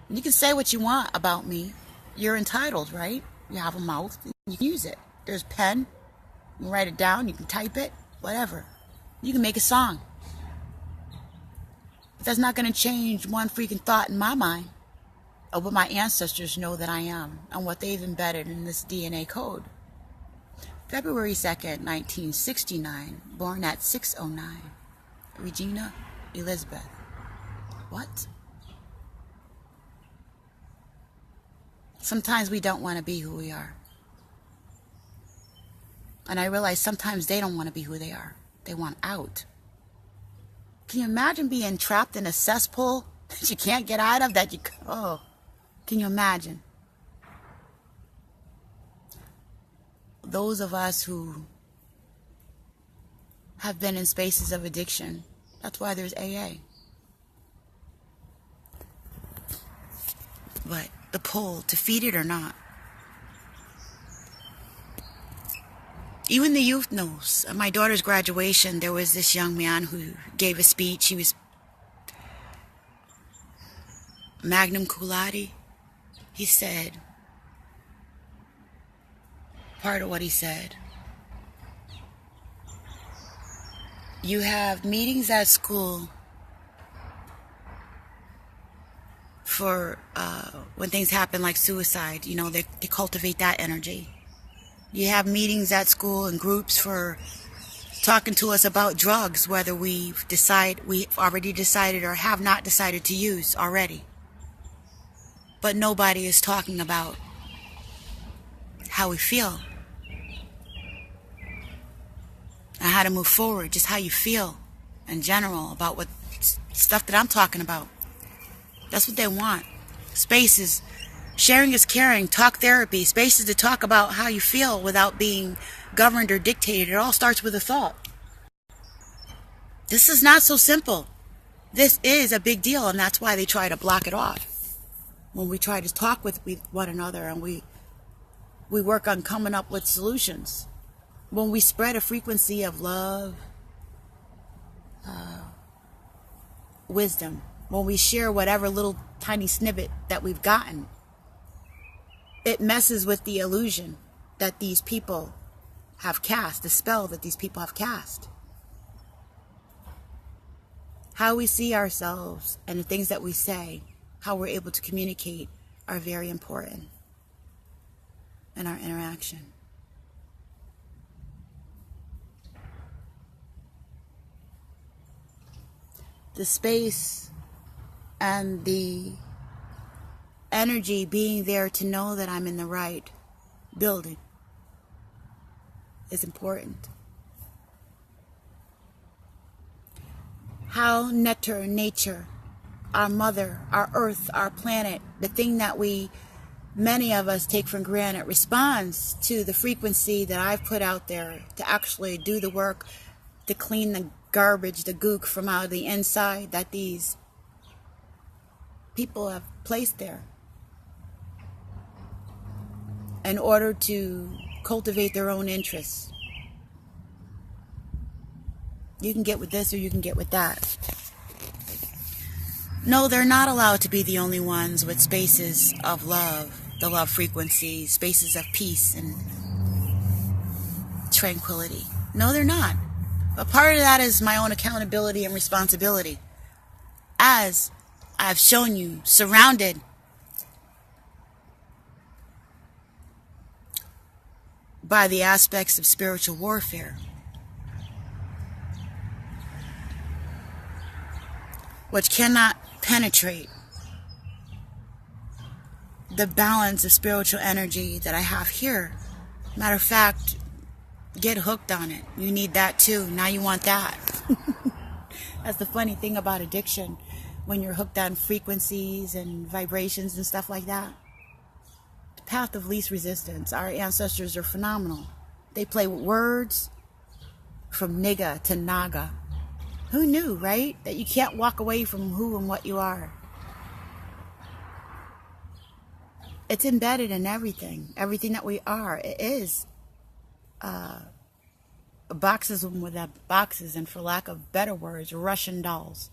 You can say what you want about me. You're entitled, right? You have a mouth, you can use it. There's a pen, you can write it down, you can type it, whatever. You can make a song. But that's not going to change one freaking thought in my mind of what my ancestors know that I am and what they've embedded in this DNA code. February 2nd, 1969, born at 6:09. Regina Elizabeth. What? Sometimes we don't want to be who we are. And I realize sometimes they don't want to be who they are. They want out. Can you imagine being trapped in a cesspool that you can't get out of? Can you imagine? Those of us who have been in spaces of addiction, that's why there's AA. But the pull to feed it or not. Even the youth knows. At my daughter's graduation, there was this young man who gave a speech. He was magna cum laude. He said, part of what he said, you have meetings at school for when things happen like suicide. You know, they cultivate that energy. You have meetings at school and groups for talking to us about drugs, whether we've already decided or have not decided to use already. But nobody is talking about how we feel and how to move forward, just how you feel in general about what stuff that I'm talking about. That's what they want. Spaces. Sharing is caring, talk therapy, spaces to talk about how you feel without being governed or dictated. It all starts with a thought. This is not so simple. This is a big deal, and that's why they try to block it off. When we try to talk with one another and we work on coming up with solutions. When we spread a frequency of love, wisdom, when we share whatever little tiny snippet that we've gotten, it messes with the illusion that these people have cast, the spell that these people have cast. How we see ourselves and the things that we say, how we're able to communicate, are very important in our interaction. The space and the energy being there to know that I'm in the right building is important. How nature, our mother, our earth, our planet, the thing that many of us take for granted, responds to the frequency that I've put out there to actually do the work to clean the garbage, the gook from out of the inside that these people have placed there in order to cultivate their own interests. You can get with this or you can get with that. No, they're not allowed to be the only ones with spaces of love, the love frequency, spaces of peace and tranquility. No, they're not. But part of that is my own accountability and responsibility. As I've shown you, surrounded by the aspects of spiritual warfare, which cannot penetrate the balance of spiritual energy that I have here. Matter of fact, get hooked on it. You need that too. Now you want that. That's the funny thing about addiction. When you're hooked on frequencies and vibrations and stuff like that. The path of least resistance. Our ancestors are phenomenal. They play with words from nigga to naga. Who knew, right? That you can't walk away from who and what you are. It's embedded in everything. Everything that we are. It is boxes without boxes, and for lack of better words, Russian dolls.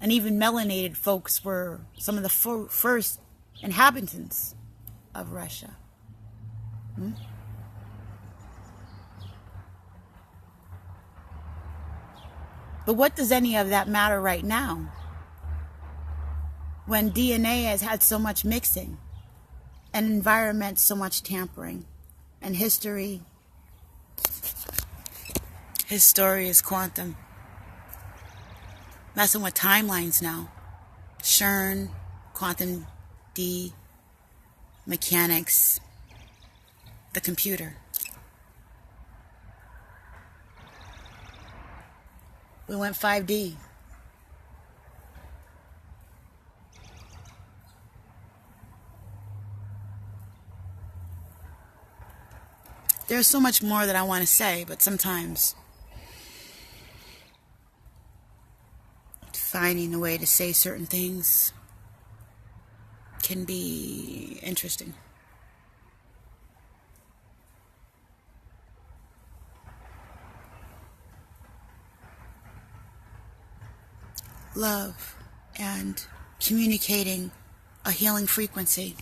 And even melanated folks were some of the first inhabitants of Russia. But what does any of that matter right now? When DNA has had so much mixing, and environment so much tampering, and history, his story is quantum. Messing with timelines now. CERN, quantum D, mechanics, the computer. We went 5D. There's so much more that I want to say, but sometimes finding a way to say certain things can be interesting. Love and communicating a healing frequency.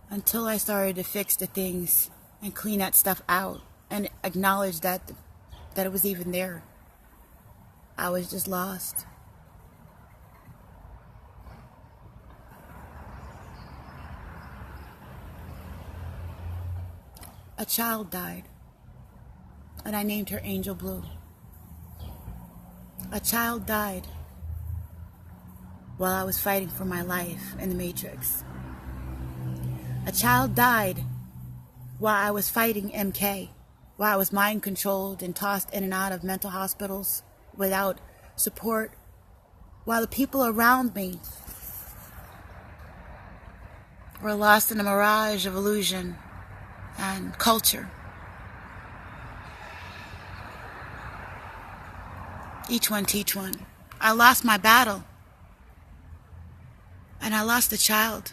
Until I started to fix the things and clean that stuff out and acknowledge that it was even there, I was just lost. A child died, and I named her Angel Blue. A child died while I was fighting for my life in the Matrix. A child died while I was fighting MK, while I was mind controlled and tossed in and out of mental hospitals without support, while the people around me were lost in a mirage of illusion and culture. Each one teach one. I lost my battle, and I lost a child.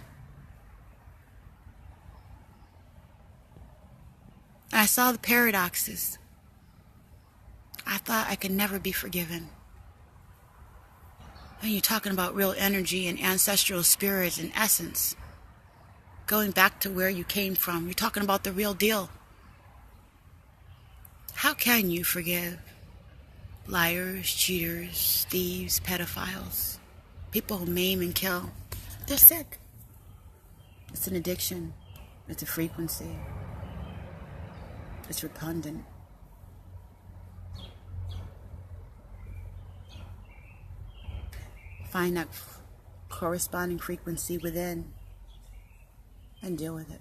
And I saw the paradoxes. I thought I could never be forgiven. And you're talking about real energy and ancestral spirits and essence. Going back to where you came from. You're talking about the real deal. How can you forgive liars, cheaters, thieves, pedophiles, people who maim and kill? They're sick. It's an addiction. It's a frequency. It's repugnant. Find that corresponding frequency within and deal with it.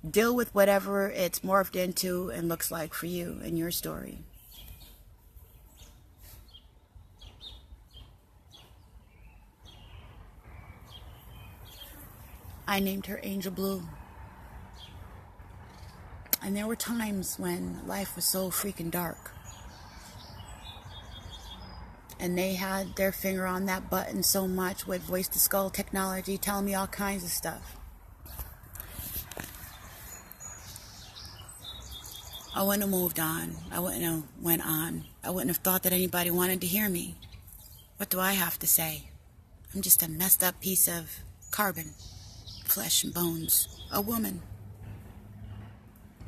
Deal with whatever it's morphed into and looks like for you and your story. I named her Angel Blue. And there were times when life was so freaking dark. And they had their finger on that button so much with voice to skull technology telling me all kinds of stuff. I wouldn't have moved on. I wouldn't have went on. I wouldn't have thought that anybody wanted to hear me. What do I have to say? I'm just a messed up piece of carbon, flesh and bones, a woman.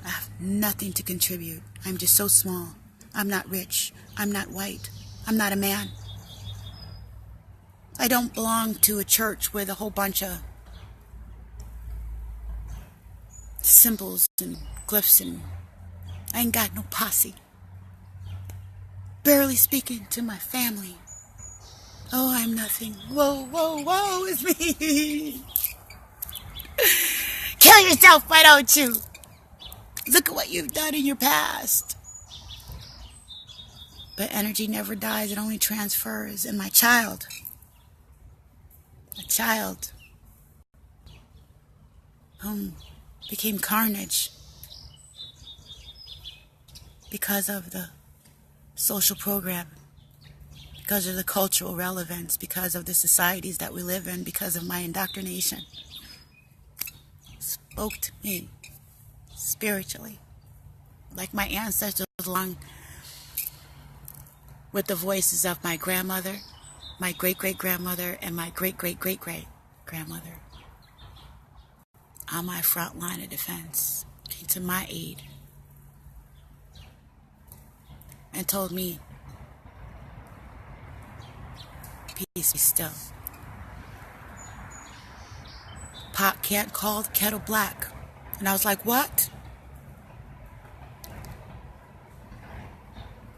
I have nothing to contribute. I'm just so small. I'm not rich. I'm not white. I'm not a man. I don't belong to a church with a whole bunch of symbols and glyphs, and I ain't got no posse. Barely speaking to my family. Oh, I'm nothing. Whoa, whoa, whoa, it's me. Kill yourself, why don't you? Look at what you've done in your past. But energy never dies, it only transfers. And my child, a child became carnage because of the social program, because of the cultural relevance, because of the societies that we live in, because of my indoctrination. Spoke to me spiritually, like my ancestors, along with the voices of my grandmother, my great-great-grandmother, and my great-great-great-great-grandmother. On my front line of defense, came to my aid and told me, peace be still. Pot can't call the kettle black. And I was like, what?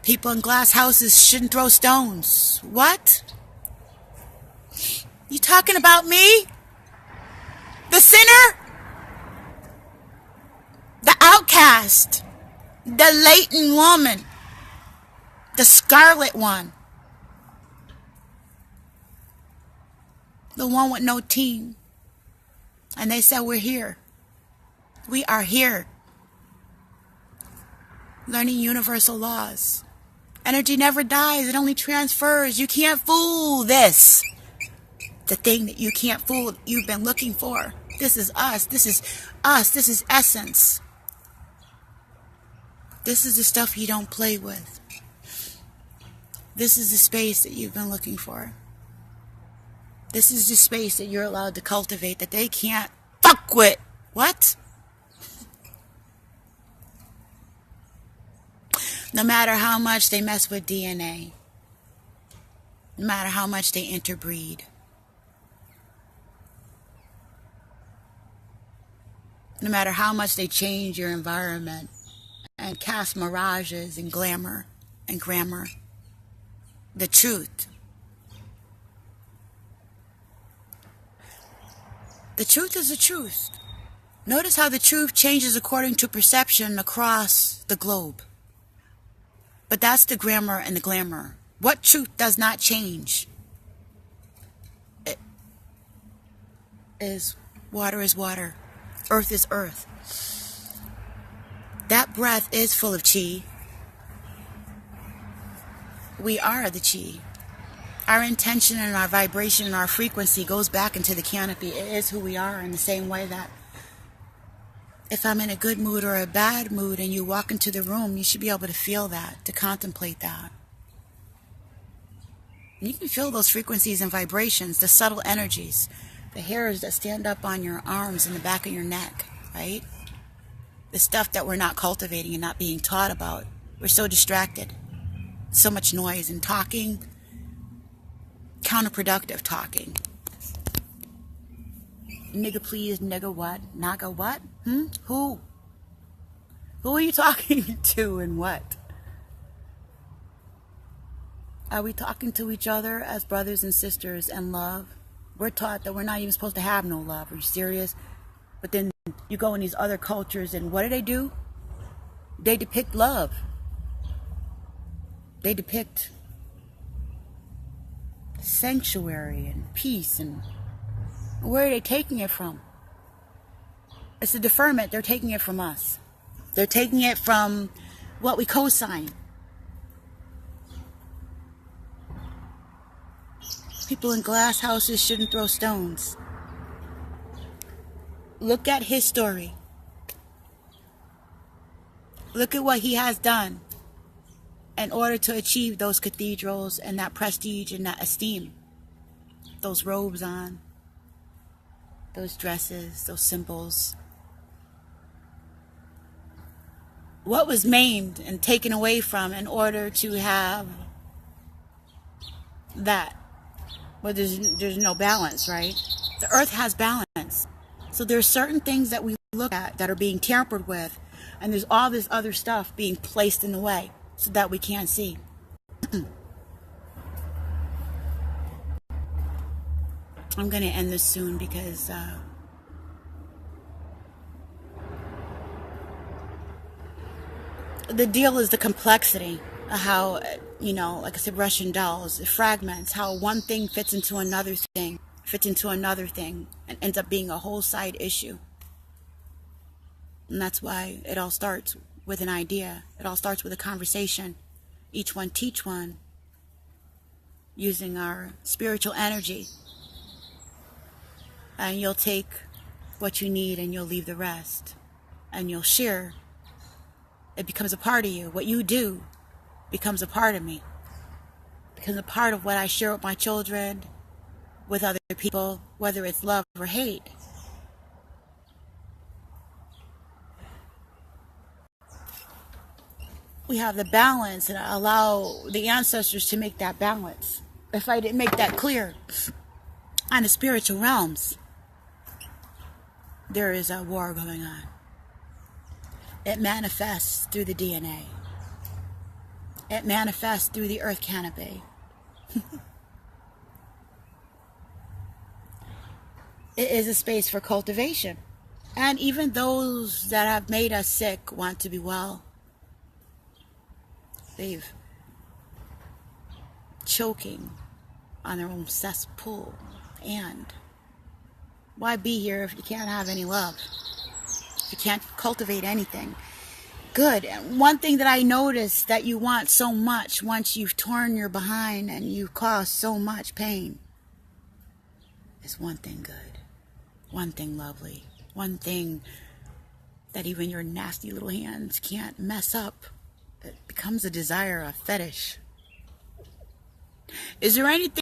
People in glass houses shouldn't throw stones. What? You talking about me? The sinner? The outcast? The latent woman? The scarlet one? The one with no team? And they said, we're here. We are here. Learning universal laws. Energy never dies. It only transfers. You can't fool this. The thing that you can't fool, you've been looking for. This is us. This is us. This is essence. This is the stuff you don't play with. This is the space that you've been looking for. This is the space that you're allowed to cultivate that they can't fuck with. What? No matter how much they mess with DNA. No matter how much they interbreed. No matter how much they change your environment and cast mirages and glamour and grammar. The truth. The truth is the truth. Notice how the truth changes according to perception across the globe. But that's the grammar and the glamour. What truth does not change? It is water is water. Earth is earth. That breath is full of chi. We are the chi. Our intention and our vibration and our frequency goes back into the canopy. It is who we are, in the same way that if I'm in a good mood or a bad mood and you walk into the room, you should be able to feel that, to contemplate that. You can feel those frequencies and vibrations, the subtle energies, the hairs that stand up on your arms and the back of your neck, right? The stuff that we're not cultivating and not being taught about. We're so distracted. So much noise and talking. Counterproductive talking. Nigga please, nigga what? Naga what? Who? Who are you talking to and what? Are we talking to each other as brothers and sisters and love? We're taught that we're not even supposed to have no love. Are you serious? But then you go in these other cultures and what do? They depict love. They depict sanctuary and peace. And where are they taking it from? It's a deferment. They're taking it from us. They're taking it from what we co-sign. People in glass houses shouldn't throw stones. Look at his story. Look at what he has done in order to achieve those cathedrals and that prestige and that esteem. Those robes on, those dresses, those symbols. What was maimed and taken away from in order to have that? Well, there's no balance, right? The earth has balance. So there's certain things that we look at that are being tampered with, and there's all this other stuff being placed in the way so that we can't see. I'm going to end this soon because the deal is the complexity of how, like I said, Russian dolls, fragments, how one thing fits into another thing, and ends up being a whole side issue. And that's why it all starts with an idea. It all starts with a conversation. Each one teach one, using our spiritual energy. And you'll take what you need and you'll leave the rest. And you'll share. It becomes a part of you. What you do becomes a part of me. Becomes a part of what I share with my children, with other people, whether it's love or hate. We have the balance, and I allow the ancestors to make that balance. If I didn't make that clear on the spiritual realms, there is a war going on. It manifests through the DNA. It manifests through the earth canopy. It is a space for cultivation. And even those that have made us sick want to be well. They've choking on their own cesspool. And why be here if you can't have any love? If you can't cultivate anything good? And one thing that I noticed that you want so much once you've torn your behind and you've caused so much pain is one thing good, one thing lovely, one thing that even your nasty little hands can't mess up. It becomes a desire, a fetish. Is there anything